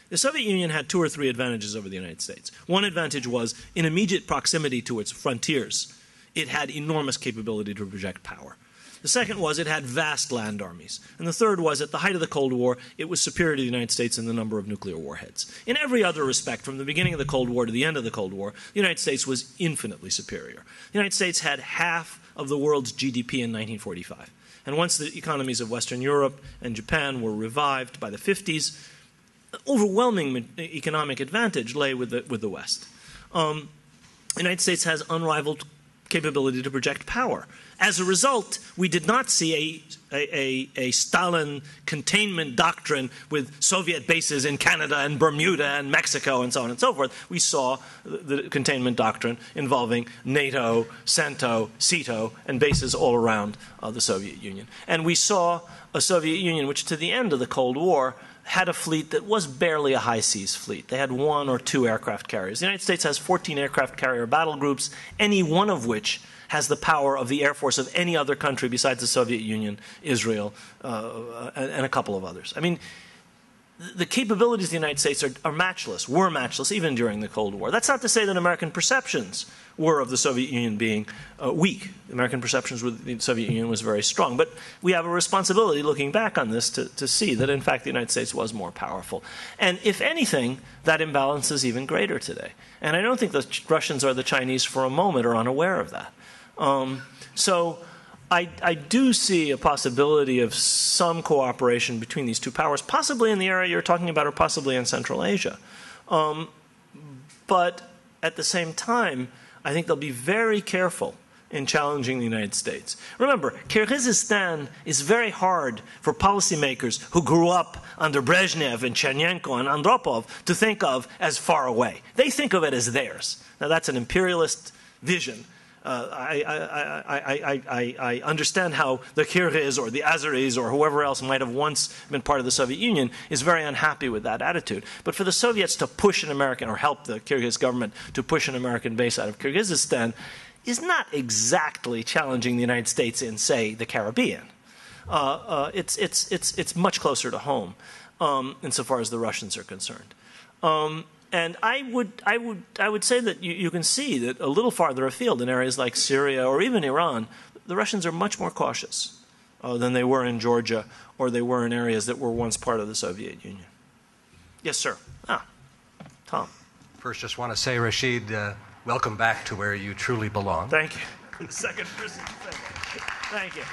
The Soviet Union had 2 or 3 advantages over the United States. One advantage was, in immediate proximity to its frontiers, it had enormous capability to project power. The second was it had vast land armies. And the third was, at the height of the Cold War, it was superior to the United States in the number of nuclear warheads. In every other respect, from the beginning of the Cold War to the end of the Cold War, the United States was infinitely superior. The United States had half of the world's GDP in 1945. And once the economies of Western Europe and Japan were revived by the 50s, overwhelming economic advantage lay with the West. The United States has unrivaled capability to project power. As a result, we did not see a Stalin containment doctrine with Soviet bases in Canada and Bermuda and Mexico and so on and so forth. We saw the containment doctrine involving NATO, CENTO, CETO, and bases all around the Soviet Union. And we saw a Soviet Union which, to the end of the Cold War, had a fleet that was barely a high seas fleet. They had 1 or 2 aircraft carriers. The United States has 14 aircraft carrier battle groups, any one of which has the power of the air force of any other country besides the Soviet Union, Israel, and a couple of others. I mean, the capabilities of the United States are matchless, were matchless even during the Cold War. That's not to say that American perceptions were of the Soviet Union being weak. American perceptions with the Soviet Union was very strong. But we have a responsibility looking back on this to see that, in fact, the United States was more powerful. And if anything, that imbalance is even greater today. And I don't think the Russians or the Chinese for a moment are unaware of that. So I do see a possibility of some cooperation between these two powers, possibly in the area you're talking about or possibly in Central Asia. But at the same time, I think they'll be very careful in challenging the United States. Remember, Kyrgyzstan is very hard for policymakers who grew up under Brezhnev and Chernenko and Andropov to think of as far away. They think of it as theirs. Now, that's an imperialist vision. I understand how the Kyrgyz or the Azeris or whoever else might have once been part of the Soviet Union is very unhappy with that attitude. But for the Soviets to push an American, or help the Kyrgyz government to push an American base out of Kyrgyzstan, is not exactly challenging the United States in, say, the Caribbean. It's much closer to home, insofar as the Russians are concerned. And I would say that you can see that a little farther afield in areas like Syria or even Iran, the Russians are much more cautious than they were in Georgia or they were in areas that were once part of the Soviet Union. Yes, sir. Tom. First, just want to say, Rashid, welcome back to where you truly belong. Thank you. The second person to say that. Thank you.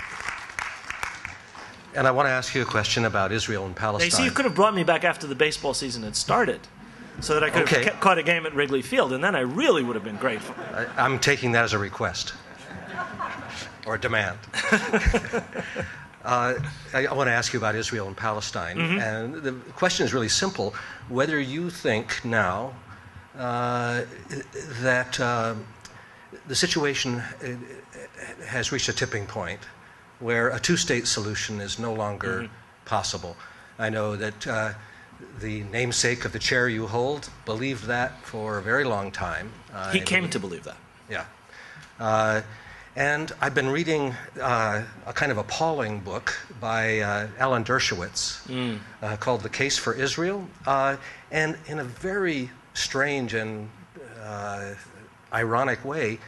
And I want to ask you a question about Israel and Palestine. You see, you could have brought me back after the baseball season had started, so that I could have caught a game at Wrigley Field, and then I really would have been grateful. I'm taking that as a request or a demand. I want to ask you about Israel and Palestine. Mm-hmm. And the question is really simple, whether you think now that the situation has reached a tipping point where a two-state solution is no longer possible. I know that the namesake of the chair you hold believed that for a very long time. He came to believe that. Yeah. And I've been reading a kind of appalling book by Alan Dershowitz called The Case for Israel. And in a very strange and ironic way,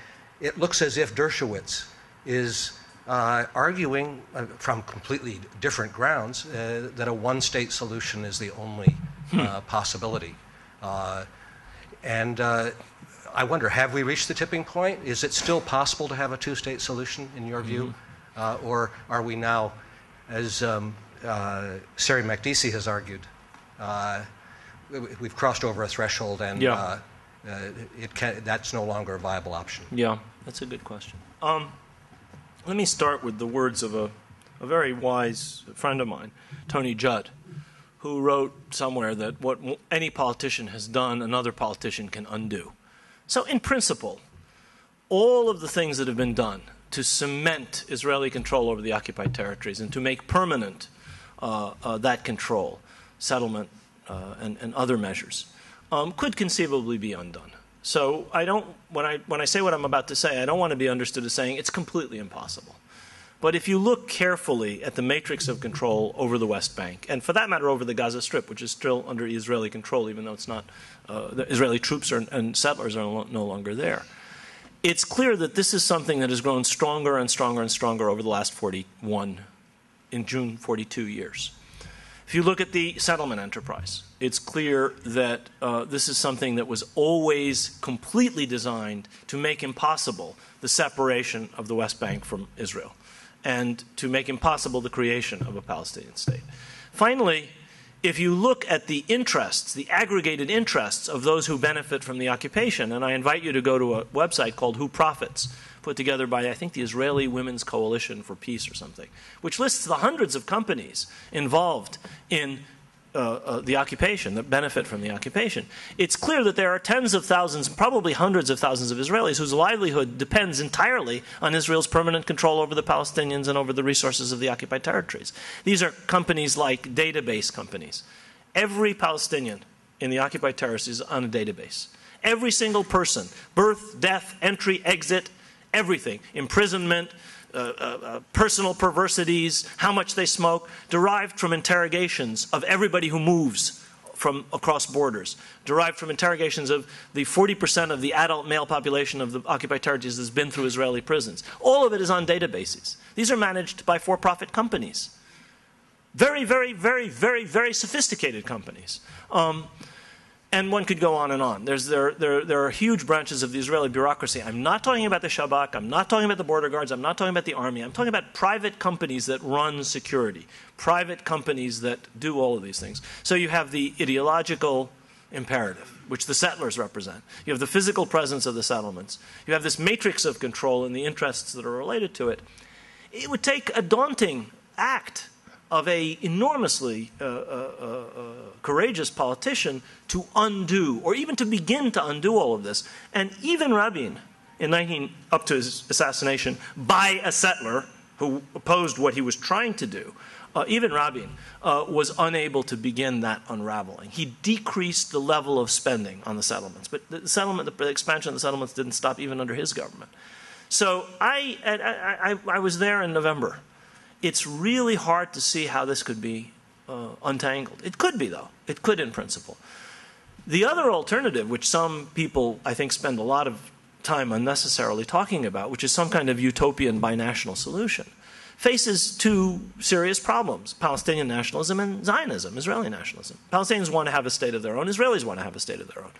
it looks as if Dershowitz is arguing from completely different grounds that a one-state solution is the only possibility. And I wonder, have we reached the tipping point? Is it still possible to have a two-state solution, in your view? Or are we now, as Sari Makdisi has argued, we've crossed over a threshold and that's no longer a viable option? Yeah, that's a good question. Let me start with the words of a very wise friend of mine, Tony Judd, who wrote somewhere that what any politician has done, another politician can undo. So in principle, all of the things that have been done to cement Israeli control over the occupied territories and to make permanent that control, settlement, and other measures, could conceivably be undone. So when I say what I'm about to say, I don't want to be understood as saying it's completely impossible. But if you look carefully at the matrix of control over the West Bank, and for that matter over the Gaza Strip, which is still under Israeli control, even though it's not, the Israeli troops and settlers are no longer there, it's clear that this is something that has grown stronger and stronger and stronger over the last 42 years. If you look at the settlement enterprise, it's clear that this is something that was always completely designed to make impossible the separation of the West Bank from Israel and to make impossible the creation of a Palestinian state. Finally, if you look at the interests, the aggregated interests of those who benefit from the occupation, and I invite you to go to a website called Who Profits, put together by, I think, the Israeli Women's Coalition for Peace or something, which lists the hundreds of companies involved in the occupation, that benefit from the occupation. It's clear that there are tens of thousands, probably hundreds of thousands of Israelis whose livelihood depends entirely on Israel's permanent control over the Palestinians and over the resources of the occupied territories. These are companies like database companies. Every Palestinian in the occupied territories is on a database. Every single person, birth, death, entry, exit, everything, imprisonment, personal perversities, how much they smoke, derived from interrogations of everybody who moves from across borders, derived from interrogations of the 40% of the adult male population of the occupied territories that's been through Israeli prisons. All of it is on databases. These are managed by for-profit companies. Very, very, very, very, very sophisticated companies. And one could go on and on. There are huge branches of the Israeli bureaucracy. I'm not talking about the Shabak. I'm not talking about the border guards. I'm not talking about the army. I'm talking about private companies that run security, private companies that do all of these things. So you have the ideological imperative, which the settlers represent. You have the physical presence of the settlements. You have this matrix of control and the interests that are related to it. It would take a daunting act of an enormously courageous politician to undo, or even to begin to undo all of this. And even Rabin, up to his assassination, by a settler who opposed what he was trying to do, even Rabin was unable to begin that unraveling. He decreased the level of spending on the settlements, but the expansion of the settlements didn't stop even under his government. So I was there in November. It's really hard to see how this could be untangled. It could be, though. It could in principle. The other alternative, which some people, I think, spend a lot of time unnecessarily talking about, which is some kind of utopian binational solution, faces two serious problems: Palestinian nationalism and Zionism, Israeli nationalism. Palestinians want to have a state of their own. Israelis want to have a state of their own.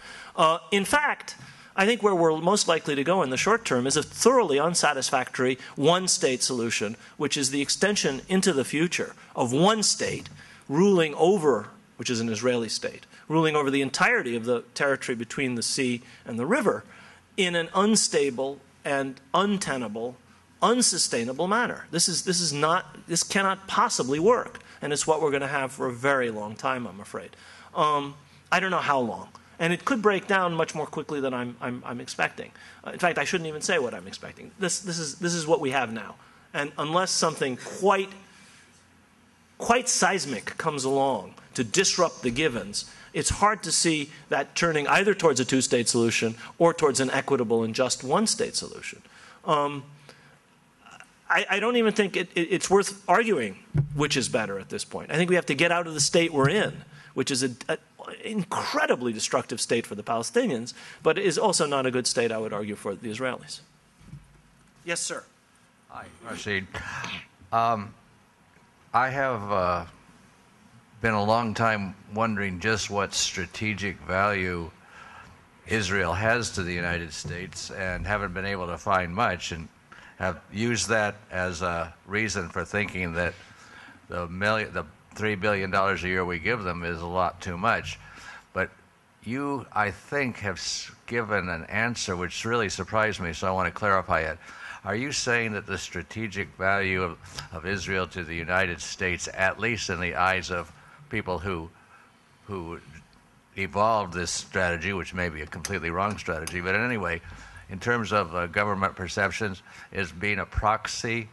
In fact, I think where we're most likely to go in the short term is a thoroughly unsatisfactory one-state solution, which is the extension into the future of one state ruling over, which is an Israeli state, ruling over the entirety of the territory between the sea and the river in an unstable and untenable, unsustainable manner. This cannot possibly work, and it's what we're going to have for a very long time, I'm afraid. I don't know how long. And it could break down much more quickly than I'm expecting. In fact, I shouldn't even say what I'm expecting. This is what we have now. And unless something quite seismic comes along to disrupt the givens, it's hard to see that turning either towards a two-state solution or towards an equitable and just one-state solution. I don't even think it's worth arguing which is better at this point. I think we have to get out of the state we're in, which is an incredibly destructive state for the Palestinians, but is also not a good state, I would argue, for the Israelis. Yes, sir. Hi, Rashid. I have been a long time wondering just what strategic value Israel has to the United States, and haven't been able to find much, and have used that as a reason for thinking that the $3 billion a year we give them is a lot too much. But you, I think, have given an answer which really surprised me, so I want to clarify it. Are you saying that the strategic value of Israel to the United States, at least in the eyes of people who evolved this strategy, which may be a completely wrong strategy, but anyway, in terms of government perceptions, is being a proxy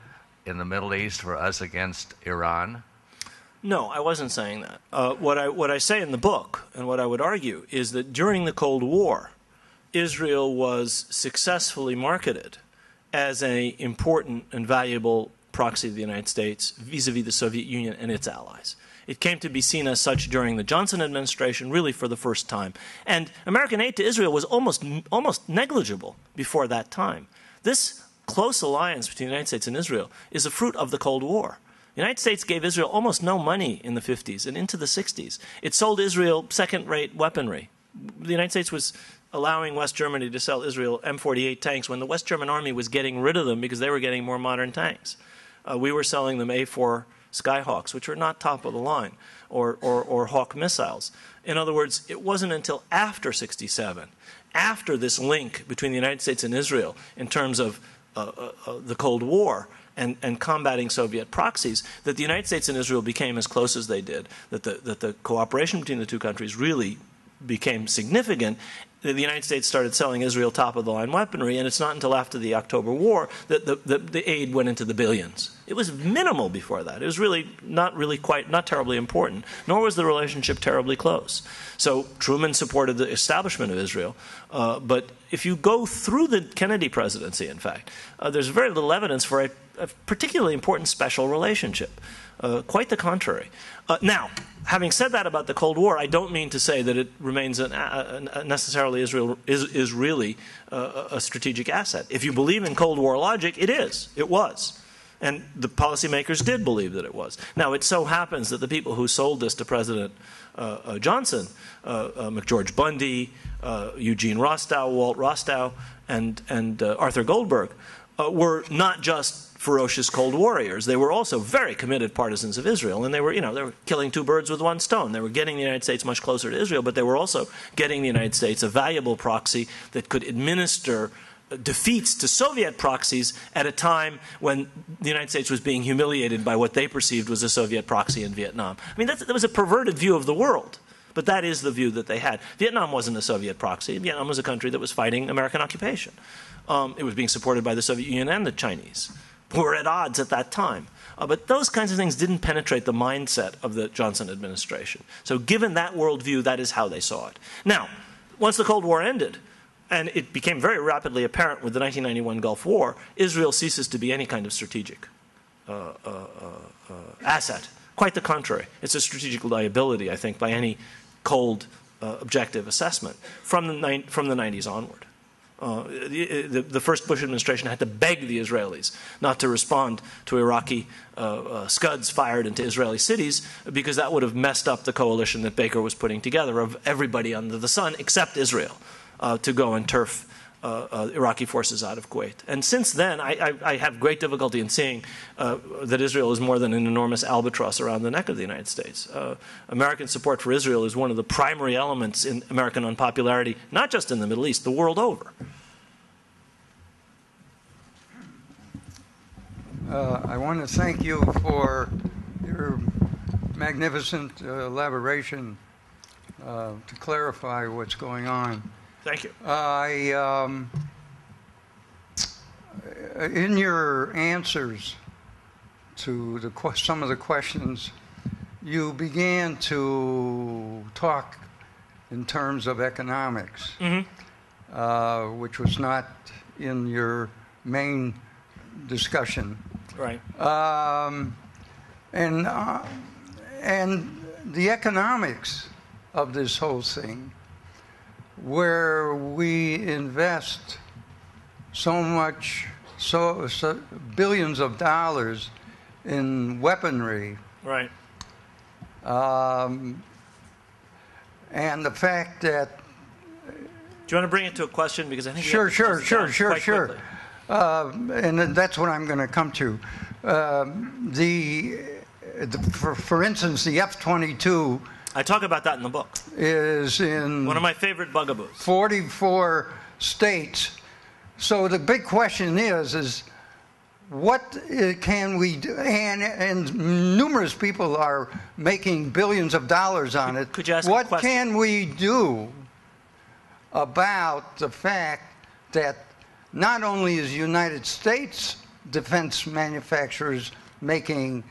in the Middle East for us against Iran? No, I wasn't saying that. What I say in the book, and what I would argue, is that during the Cold War, Israel was successfully marketed as an important and valuable proxy of the United States vis-a-vis the Soviet Union and its allies. It came to be seen as such during the Johnson administration, really for the first time. And American aid to Israel was almost negligible before that time. This close alliance between the United States and Israel is a fruit of the Cold War. The United States gave Israel almost no money in the 50s and into the 60s. It sold Israel second-rate weaponry. The United States was allowing West Germany to sell Israel M48 tanks when the West German army was getting rid of them because they were getting more modern tanks. We were selling them A4 Skyhawks, which are not top of the line, or Hawk missiles. In other words, it wasn't until after 67, after this link between the United States and Israel in terms of the Cold War and combating Soviet proxies, that the United States and Israel became as close as they did, that the cooperation between the two countries really became significant. The United States started selling Israel top-of-the-line weaponry, and it's not until after the October War that the aid went into the billions. It was minimal before that. It was really not terribly important, nor was the relationship terribly close. So Truman supported the establishment of Israel, but if you go through the Kennedy presidency, in fact, there's very little evidence for a particularly important special relationship. Quite the contrary. Now, having said that about the Cold War, I don't mean to say that it remains necessarily Israel is really a strategic asset. If you believe in Cold War logic, it is. It was. And the policymakers did believe that it was. Now, it so happens that the people who sold this to President Johnson, McGeorge Bundy, Eugene Rostow, Walt Rostow, and Arthur Goldberg, were not just ferocious cold warriors. They were also very committed partisans of Israel, and they were killing two birds with one stone. They were getting the United States much closer to Israel, but they were also getting the United States a valuable proxy that could administer defeats to Soviet proxies at a time when the United States was being humiliated by what they perceived was a Soviet proxy in Vietnam. I mean, that was a perverted view of the world, but that is the view that they had. Vietnam wasn't a Soviet proxy. Vietnam was a country that was fighting American occupation. It was being supported by the Soviet Union and the Chinese, who were at odds at that time. But those kinds of things didn't penetrate the mindset of the Johnson administration. So given that worldview, that is how they saw it. Now, once the Cold War ended, and it became very rapidly apparent with the 1991 Gulf War, Israel ceases to be any kind of strategic asset. Quite the contrary. It's a strategic liability, I think, by any cold, objective assessment from the 90s onward. The first Bush administration had to beg the Israelis not to respond to Iraqi Scuds fired into Israeli cities, because that would have messed up the coalition that Baker was putting together of everybody under the sun except Israel to go and turf Iraqi forces out of Kuwait. And since then, I have great difficulty in seeing that Israel is more than an enormous albatross around the neck of the United States. American support for Israel is one of the primary elements in American unpopularity, not just in the Middle East, the world over. I want to thank you for your magnificent elaboration to clarify what's going on. Thank you. In your answers to some of the questions, you began to talk in terms of economics, which was not in your main discussion. Right. And the economics of this whole thing, where we invest so billions of dollars in weaponry, right? And the fact that do you want to bring it to a question, because I think sure. And that's what I'm going to come to. For instance, the F-22. I talk about that in the book. Is in one of my favorite bugaboos. 44 states. So the big question is what can we do? And numerous people are making billions of dollars on it. Could you ask what a question? can we do about the fact that not only is United States defense manufacturers making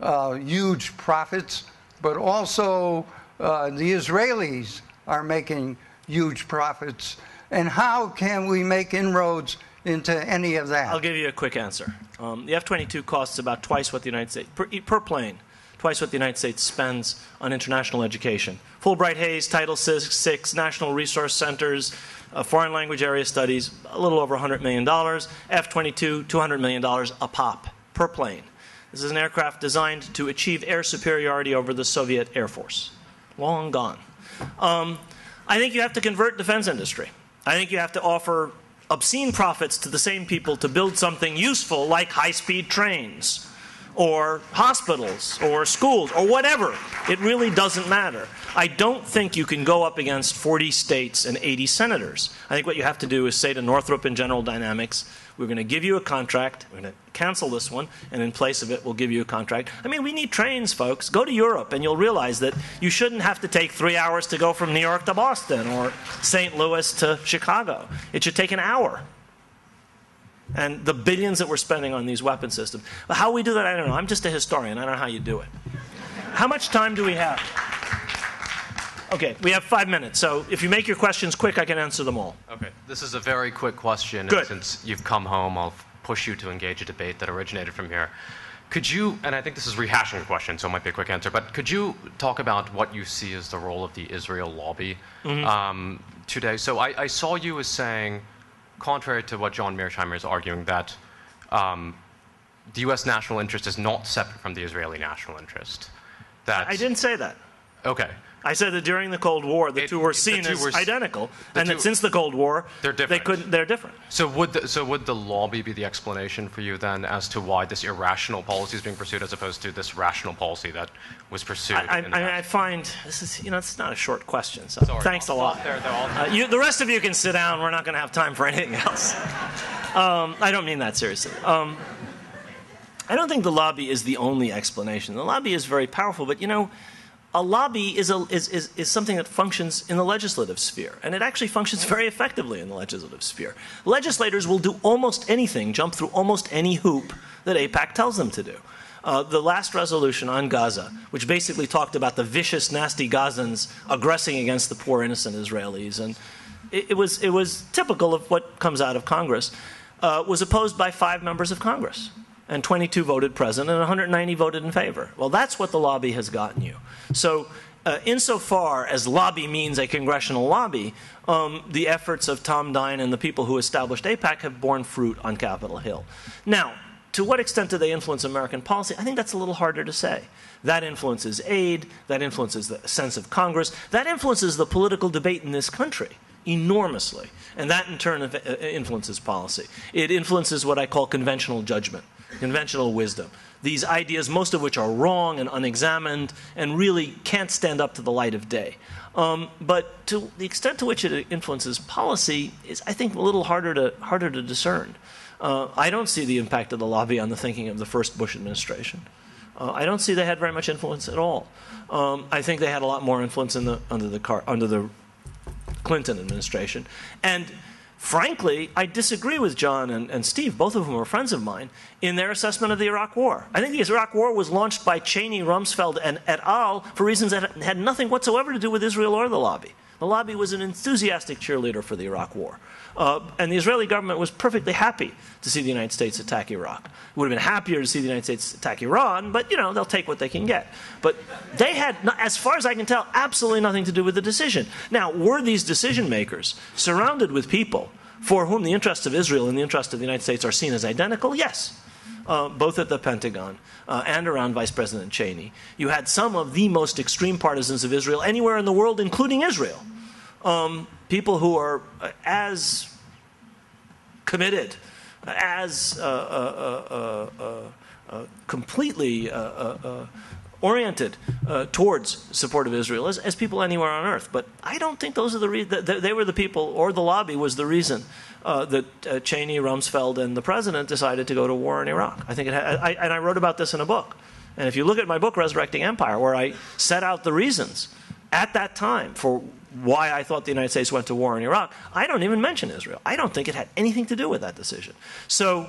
huge profits, but also the Israelis are making huge profits? And how can we make inroads into any of that? I'll give you a quick answer. The F-22 costs about twice what the United States, per plane, twice what the United States spends on international education. Fulbright Hayes, Title VI, National Resource Centers, foreign language area studies, a little over $100 million. F-22, $200 million a pop per plane. This is an aircraft designed to achieve air superiority over the Soviet Air Force. Long gone. I think you have to convert defense industry. I think you have to offer obscene profits to the same people to build something useful like high-speed trains or hospitals or schools or whatever. It really doesn't matter. I don't think you can go up against 40 states and 80 senators. I think what you have to do is say to Northrop and General Dynamics, we're going to give you a contract, we're going to cancel this one, and in place of it, we'll give you a contract. I mean, we need trains, folks. Go to Europe, and you'll realize that you shouldn't have to take 3 hours to go from New York to Boston or St. Louis to Chicago. It should take an hour. And the billions that we're spending on these weapon systems. How we do that, I don't know. I'm just a historian. I don't know how you do it. How much time do we have? Okay, we have 5 minutes, so if you make your questions quick, I can answer them all. Okay, this is a very quick question. Good. And since you've come home, I'll push you to engage a debate that originated from here. Could you, and I think this is rehashing a question, so it might be a quick answer, but could you talk about what you see as the role of the Israel lobby today? So I saw you as saying, contrary to what John Mearsheimer is arguing, that the U.S. national interest is not separate from the Israeli national interest. That I didn't say that. Okay. I said that during the Cold War, the two were seen as identical, and that since the Cold War, they're different. So would the lobby be the explanation for you then as to why this irrational policy is being pursued as opposed to this rational policy that was pursued? I find this is, it's not a short question. So thanks a lot. The rest of you can sit down. We're not going to have time for anything else. I don't mean that seriously. I don't think the lobby is the only explanation. The lobby is very powerful, but a lobby is something that functions in the legislative sphere, and it actually functions very effectively in the legislative sphere. Legislators will do almost anything, jump through almost any hoop that AIPAC tells them to do. The last resolution on Gaza, which basically talked about the vicious, nasty Gazans aggressing against the poor, innocent Israelis, and it was typical of what comes out of Congress, was opposed by 5 members of Congress. And 22 voted present, and 190 voted in favor. Well, that's what the lobby has gotten you. So insofar as lobby means a congressional lobby, the efforts of Tom Dine and the people who established AIPAC have borne fruit on Capitol Hill. Now, to what extent do they influence American policy? I think that's a little harder to say. That influences aid. That influences the sense of Congress. That influences the political debate in this country enormously. And that, in turn, influences policy. It influences what I call conventional judgment. Conventional wisdom. These ideas, most of which are wrong and unexamined and really can't stand up to the light of day. But to the extent to which it influences policy is, I think, a little harder to discern. I don't see the impact of the lobby on the thinking of the first Bush administration. I don't see they had very much influence at all. I think they had a lot more influence under the Clinton administration. And frankly, I disagree with John and Steve, both of whom are friends of mine, in their assessment of the Iraq War. I think the Iraq War was launched by Cheney, Rumsfeld, and et al. For reasons that had nothing whatsoever to do with Israel or the lobby. The lobby was an enthusiastic cheerleader for the Iraq War. And the Israeli government was perfectly happy to see the United States attack Iraq. It would have been happier to see the United States attack Iran, but, they'll take what they can get. But they had, as far as I can tell, absolutely nothing to do with the decision. Now, were these decision makers surrounded with people for whom the interests of Israel and the interests of the United States are seen as identical? Yes. Both at the Pentagon and around Vice President Cheney. You had some of the most extreme partisans of Israel anywhere in the world, including Israel. People who are as committed, as completely oriented towards support of Israel as people anywhere on earth. But I don't think those are the reasons. They were the people, or the lobby was the reason that Cheney, Rumsfeld, and the president decided to go to war in Iraq. I think and I wrote about this in a book. And if you look at my book, Resurrecting Empire, where I set out the reasons at that time for why I thought the United States went to war in Iraq, I don't even mention Israel. I don't think it had anything to do with that decision. So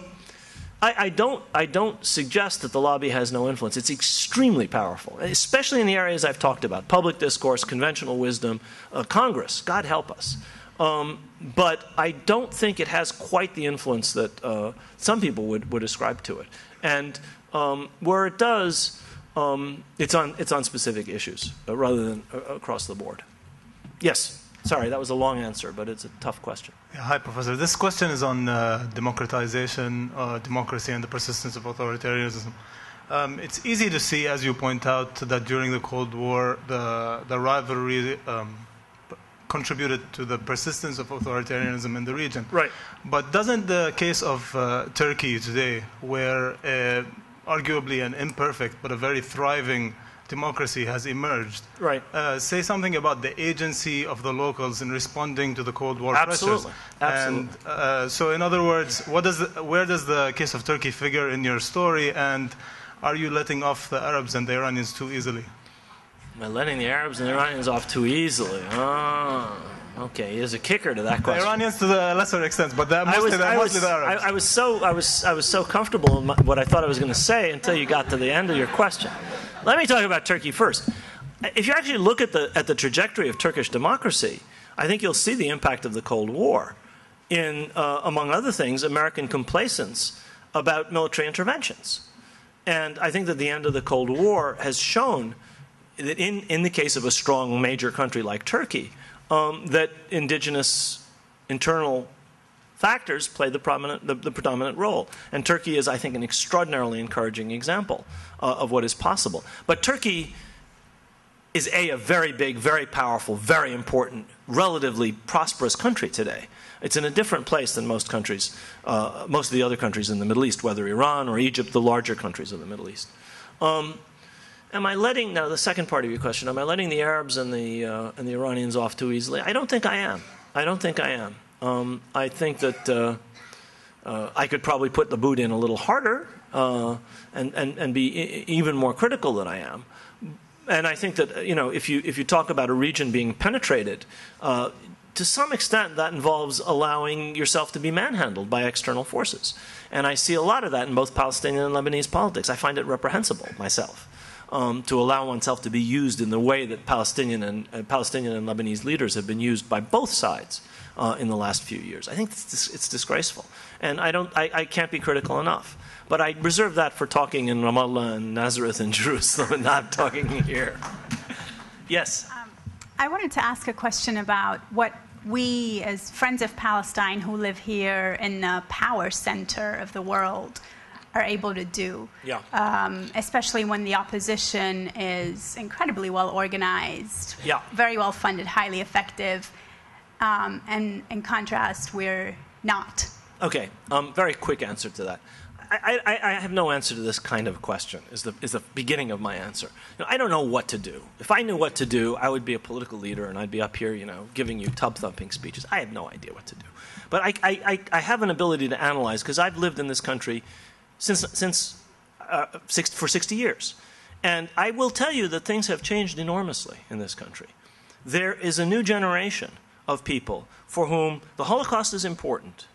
I don't suggest that the lobby has no influence. It's extremely powerful, especially in the areas I've talked about: public discourse, conventional wisdom, Congress. God help us. But I don't think it has quite the influence that some people would ascribe to it. And where it does, it's on specific issues rather than across the board. Yes. Sorry, that was a long answer, but it's a tough question. Yeah, hi, Professor. This question is on democratization, democracy, and the persistence of authoritarianism. It's easy to see, as you point out, that during the Cold War, the rivalry contributed to the persistence of authoritarianism in the region. Right. But doesn't the case of Turkey today, where arguably an imperfect but a very thriving democracy has emerged, right, say something about the agency of the locals in responding to the Cold War Absolutely. pressures? Absolutely. And so, in other words, where does the case of Turkey figure in your story, and are you letting off the Arabs and the Iranians too easily? Am I letting the Arabs and the Iranians off too easily? Oh, okay. There's a kicker to that question. The Iranians to the lesser extent, but mostly the Arabs. I was so comfortable in what I thought I was going to say until you got to the end of your question. Let me talk about Turkey first. If you actually look at the trajectory of Turkish democracy, I think you'll see the impact of the Cold War in, among other things, American complacence about military interventions. And I think that the end of the Cold War has shown that in the case of a strong major country like Turkey, that indigenous internal factors play the predominant role. And Turkey is, I think, an extraordinarily encouraging example of what is possible. But Turkey is a very big, very powerful, very important, relatively prosperous country today. It's in a different place than most countries, most of the other countries in the Middle East, whether Iran or Egypt, the larger countries of the Middle East. Am I letting, now the second part of your question, am I letting the Arabs and the Iranians off too easily? I don't think I am. I don't think I am. I think that I could probably put the boot in a little harder and be even more critical than I am. And I think that, if you talk about a region being penetrated, to some extent that involves allowing yourself to be manhandled by external forces. And I see a lot of that in both Palestinian and Lebanese politics. I find it reprehensible myself. To allow oneself to be used in the way that Palestinian and Lebanese leaders have been used by both sides in the last few years. I think it's disgraceful, and I can't be critical enough. But I reserve that for talking in Ramallah and Nazareth and Jerusalem, and not talking here. Yes. I wanted to ask a question about what we, as Friends of Palestine who live here in the power center of the world, are able to do, especially when the opposition is incredibly well organized, very well funded, highly effective, and in contrast, we're not. Okay, very quick answer to that. I have no answer to this kind of question, is the beginning of my answer. I don't know what to do. If I knew what to do, I would be a political leader and I'd be up here, giving you tub-thumping speeches. I have no idea what to do. But I have an ability to analyze, because I've lived in this country for 60 years. And I will tell you that things have changed enormously in this country. There is a new generation of people for whom the Holocaust is important,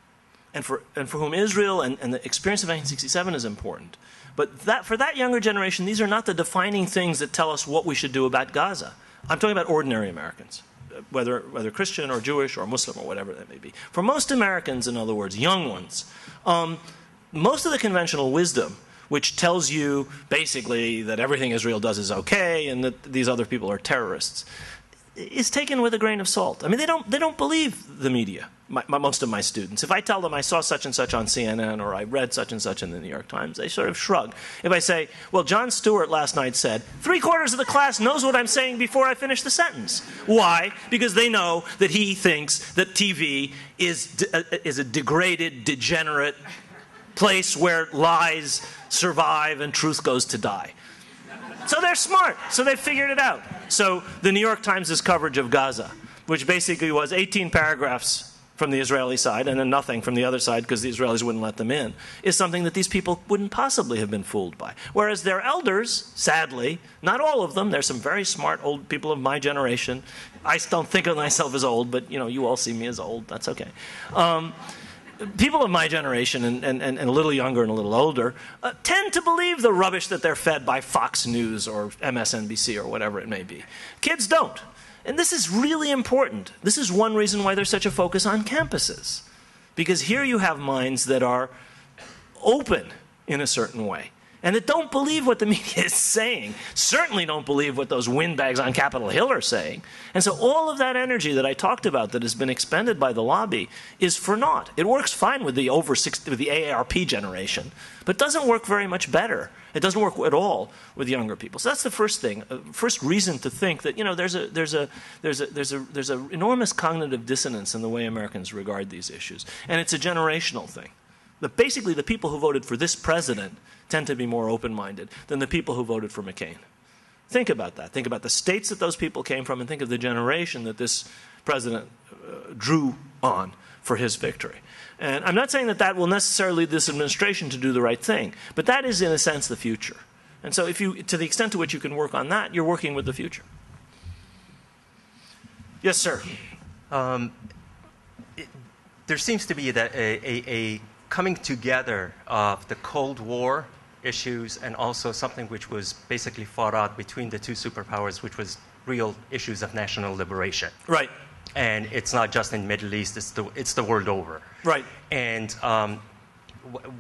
and for whom Israel and the experience of 1967 is important. But for that younger generation, these are not the defining things that tell us what we should do about Gaza. I'm talking about ordinary Americans, whether Christian or Jewish or Muslim or whatever that may be. For most Americans, in other words, young ones, most of the conventional wisdom, which tells you basically that everything Israel does is okay and that these other people are terrorists, is taken with a grain of salt. I mean, they don't believe the media. Most of my students, if I tell them I saw such and such on CNN or I read such and such in the New York Times, they sort of shrug. If I say, well, Jon Stewart last night said, 3/4 of the class knows what I'm saying before I finish the sentence. Why? Because they know that he thinks that TV is a degraded, degenerate place where lies survive and truth goes to die. So they're smart. So they figured it out. So the New York Times' coverage of Gaza, which basically was 18 paragraphs from the Israeli side and then nothing from the other side because the Israelis wouldn't let them in, is something that these people wouldn't possibly have been fooled by. Whereas their elders, sadly, not all of them, there's some very smart old people of my generation. I don't think of myself as old, but you all see me as old. That's okay. People of my generation and a little younger and a little older tend to believe the rubbish that they're fed by Fox News or MSNBC or whatever it may be. Kids don't. And this is really important. This is one reason why there's such a focus on campuses. Because here you have minds that are open in a certain way and that don't believe what the media is saying, certainly don't believe what those windbags on Capitol Hill are saying. And so all of that energy that I talked about that has been expended by the lobby is for naught. It works fine with the with the AARP generation, but doesn't work very much better. It doesn't work at all with younger people. So that's the first thing, first reason to think that there's an enormous cognitive dissonance in the way Americans regard these issues, and it's a generational thing. That basically the people who voted for this president tend to be more open-minded than the people who voted for McCain. Think about that. Think about the states that those people came from, and think of the generation that this president drew on for his victory. And I'm not saying that that will necessarily lead this administration to do the right thing, but that is, in a sense, the future. And so if you, to the extent to which you can work on that, you're working with the future. Yes, sir. There seems to be that a coming together of the Cold War issues and also something which was basically fought out between the two superpowers, which was real issues of national liberation. Right. And it's not just in the Middle East, it's the world over. Right. And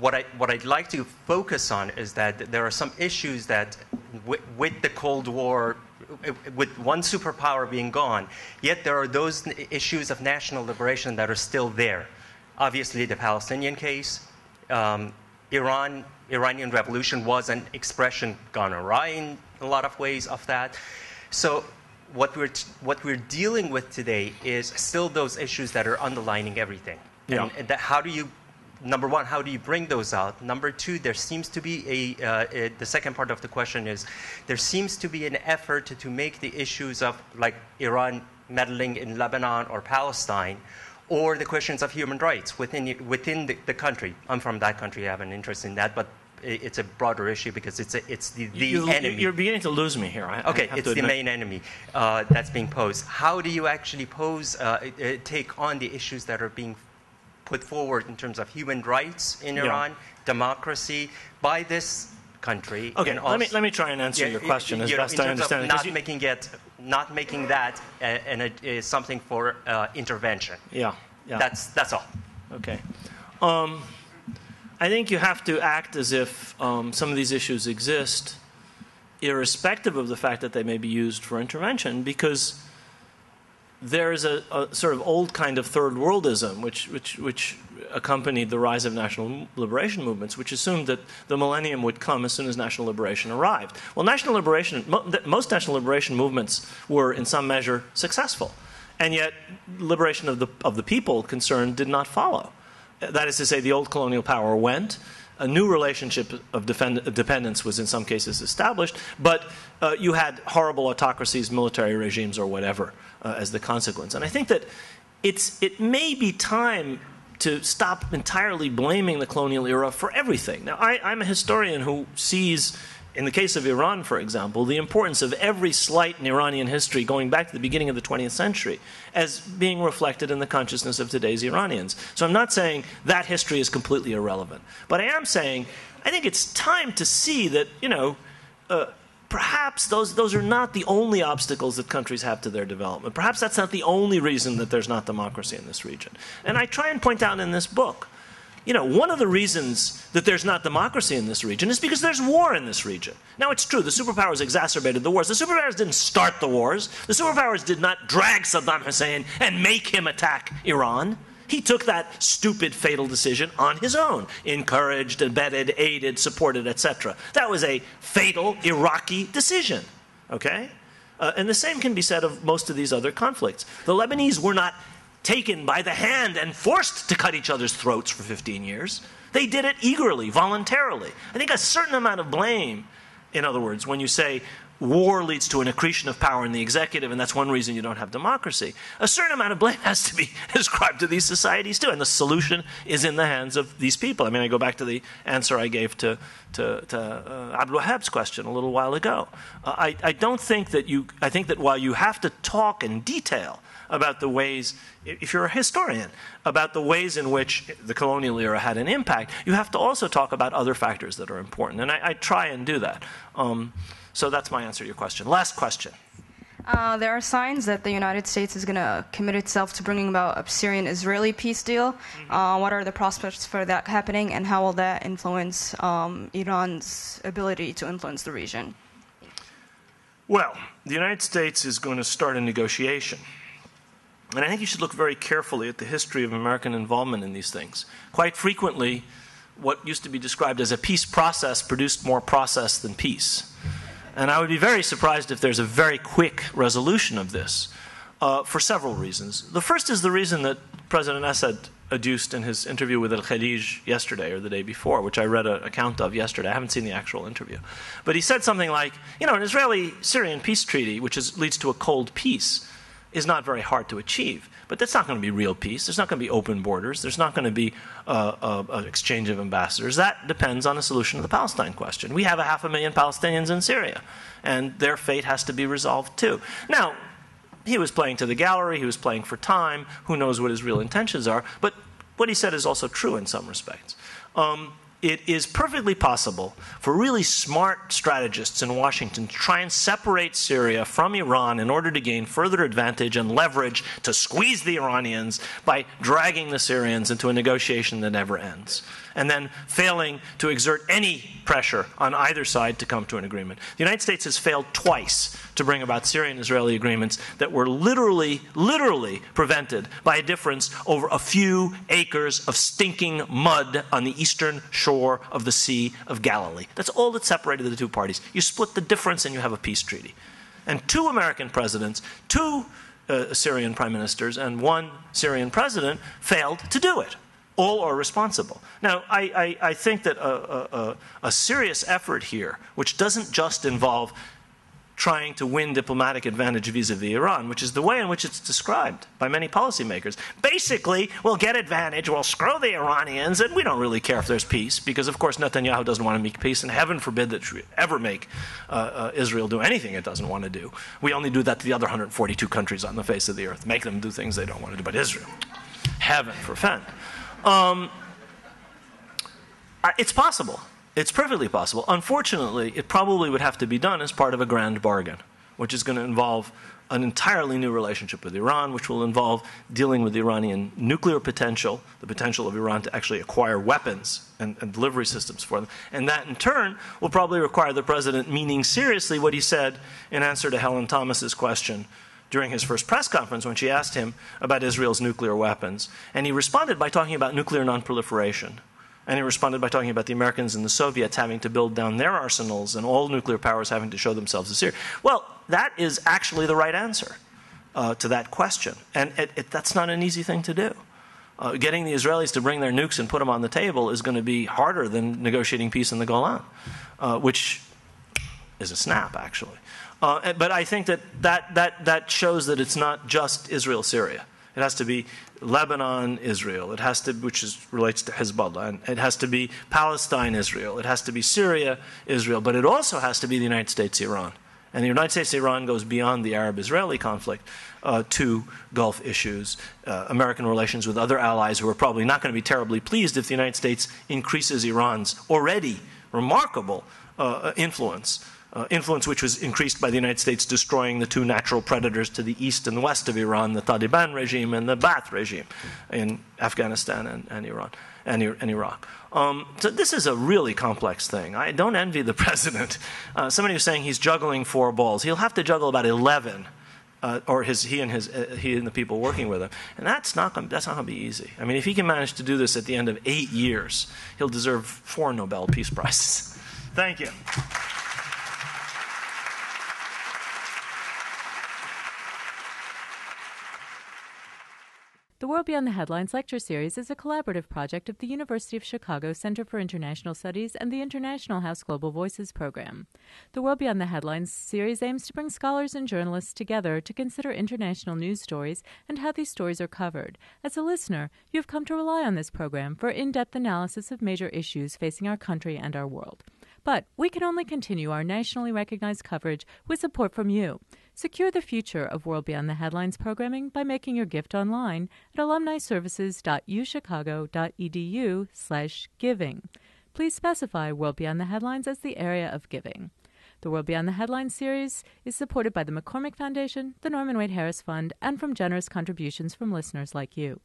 what I'd like to focus on is that there are some issues that with the Cold War, with one superpower being gone, yet there are those issues of national liberation that are still there. Obviously, the Palestinian case, Iranian revolution was an expression gone awry in a lot of ways of that. So what we're dealing with today is still those issues that are underlining everything. Yeah. And that how do you, number one, how do you bring those out? Number two, there seems to be the second part of the question is, there seems to be an effort to make the issues of like Iran meddling in Lebanon or Palestine, or the questions of human rights within the country. I'm from that country, I have an interest in that, but it's a broader issue because it's the enemy. You're beginning to lose me here. It's the main enemy that's being posed. How do you actually take on the issues that are being put forward in terms of human rights in Iran, democracy, by this country? Okay, and also, let me try and answer your question as best I understand it. Not making that something for intervention. Yeah. That's all. Okay. I think you have to act as if some of these issues exist, irrespective of the fact that they may be used for intervention, because there is a sort of old kind of third worldism which accompanied the rise of national liberation movements, which assumed that the millennium would come as soon as national liberation arrived. Well, most national liberation movements were in some measure successful, and yet liberation of the people concerned did not follow. That is to say, the old colonial power went, a new relationship of dependence was in some cases established, but you had horrible autocracies, military regimes, or whatever as the consequence. And I think that it may be time to stop entirely blaming the colonial era for everything. Now, I'm a historian who sees, in the case of Iran, for example, the importance of every slight in Iranian history going back to the beginning of the 20th century as being reflected in the consciousness of today's Iranians. So I'm not saying that history is completely irrelevant. But I am saying I think it's time to see that, perhaps those are not the only obstacles that countries have to their development. Perhaps that's not the only reason that there's not democracy in this region. And I try and point out in this book, one of the reasons that there's not democracy in this region is because there's war in this region. Now, it's true, the superpowers exacerbated the wars. The superpowers didn't start the wars. The superpowers did not drag Saddam Hussein and make him attack Iran. He took that stupid, fatal decision on his own, encouraged, abetted, aided, supported, etc. That was a fatal Iraqi decision, okay? And the same can be said of most of these other conflicts. The Lebanese were not taken by the hand and forced to cut each other's throats for 15 years. They did it eagerly, voluntarily. I think a certain amount of blame In other words, when you say war leads to an accretion of power in the executive, and that's one reason you don't have democracy, a certain amount of blame has to be ascribed to these societies too, and the solution is in the hands of these people. I mean, I go back to the answer I gave to Abdul Wahab's question a little while ago. I don't think that I think that while you have to talk in detail about the ways, if you're a historian, about the ways in which the colonial era had an impact, you have to also talk about other factors that are important. And I try and do that. So that's my answer to your question. Last question. There are signs that the United States is going to commit itself to bringing about a Syrian-Israeli peace deal. What are the prospects for that happening, and how will that influence Iran's ability to influence the region? Well, the United States is going to start a negotiation. And I think you should look very carefully at the history of American involvement in these things. Quite frequently, what used to be described as a peace process produced more process than peace. And I would be very surprised if there's a very quick resolution of this for several reasons. The first is the reason that President Assad adduced in his interview with Al-Khalidi yesterday or the day before, which I read an account of yesterday. I haven't seen the actual interview. But he said something like, an Israeli-Syrian peace treaty, which leads to a cold peace, is not very hard to achieve. But that's not going to be real peace. There's not going to be open borders. There's not going to be an exchange of ambassadors. That depends on a solution to the Palestine question. We have 500,000 Palestinians in Syria, and their fate has to be resolved too. Now, he was playing to the gallery. He was playing for time. Who knows what his real intentions are? But what he said is also true in some respects. It is perfectly possible for really smart strategists in Washington to try and separate Syria from Iran in order to gain further advantage and leverage to squeeze the Iranians by dragging the Syrians into a negotiation that never ends, and then failing to exert any pressure on either side to come to an agreement. The United States has failed twice to bring about Syrian-Israeli agreements that were literally prevented by a difference over a few acres of stinking mud on the eastern shore of the Sea of Galilee. That's all that separated the two parties. You split the difference and you have a peace treaty. And 2 American presidents, 2 Syrian prime ministers, and 1 Syrian president failed to do it. All are responsible. Now, I think that a serious effort here, which doesn't just involve trying to win diplomatic advantage vis-a-vis Iran, which is the way in which it's described by many policymakers. Basically, we'll get advantage, we'll screw the Iranians, and we don't really care if there's peace, because of course Netanyahu doesn't want to make peace, and heaven forbid that we ever make Israel do anything it doesn't want to do. We only do that to the other 142 countries on the face of the earth, make them do things they don't want to do, but Israel, heaven forfend. It's possible. It's perfectly possible. Unfortunately, it probably would have to be done as part of a grand bargain, which is going to involve an entirely new relationship with Iran, which will involve dealing with the Iranian nuclear potential, the potential of Iran to actually acquire weapons and delivery systems for them. And that, in turn, will probably require the president meaning seriously what he said in answer to Helen Thomas's question during his first press conference when she asked him about Israel's nuclear weapons. And he responded by talking about nuclear nonproliferation. And he responded by talking about the Americans and the Soviets having to build down their arsenals and all nuclear powers having to show themselves as serious. Well, that is actually the right answer to that question. And that's not an easy thing to do. Getting the Israelis to bring their nukes and put them on the table is going to be harder than negotiating peace in the Golan, which is a snap, actually. But I think that shows that it's not just Israel-Syria. It has to be Lebanon, Israel. It has to, relates to Hezbollah. And it has to be Palestine, Israel. It has to be Syria, Israel. But it also has to be the United States, Iran. And the United States, Iran goes beyond the Arab-Israeli conflict to Gulf issues, American relations with other allies who are probably not going to be terribly pleased if the United States increases Iran's already remarkable influence. Influence which was increased by the United States destroying the 2 natural predators to the east and west of Iran, the Taliban regime and the Ba'ath regime in Afghanistan and Iran and Iraq. So this is a really complex thing. I don't envy the president. Somebody was saying he's juggling 4 balls. He'll have to juggle about 11, or he and the people working with him, and that's not going to be easy. I mean, if he can manage to do this at the end of 8 years, he'll deserve 4 Nobel Peace Prizes. Thank you. The World Beyond the Headlines lecture series is a collaborative project of the University of Chicago Center for International Studies and the International House Global Voices program. The World Beyond the Headlines series aims to bring scholars and journalists together to consider international news stories and how these stories are covered. As a listener, you have come to rely on this program for in-depth analysis of major issues facing our country and our world. But we can only continue our nationally recognized coverage with support from you. Secure the future of World Beyond the Headlines programming by making your gift online at alumniservices.uchicago.edu/giving. Please specify World Beyond the Headlines as the area of giving. The World Beyond the Headlines series is supported by the McCormick Foundation, the Norman Wade Harris Fund, and from generous contributions from listeners like you.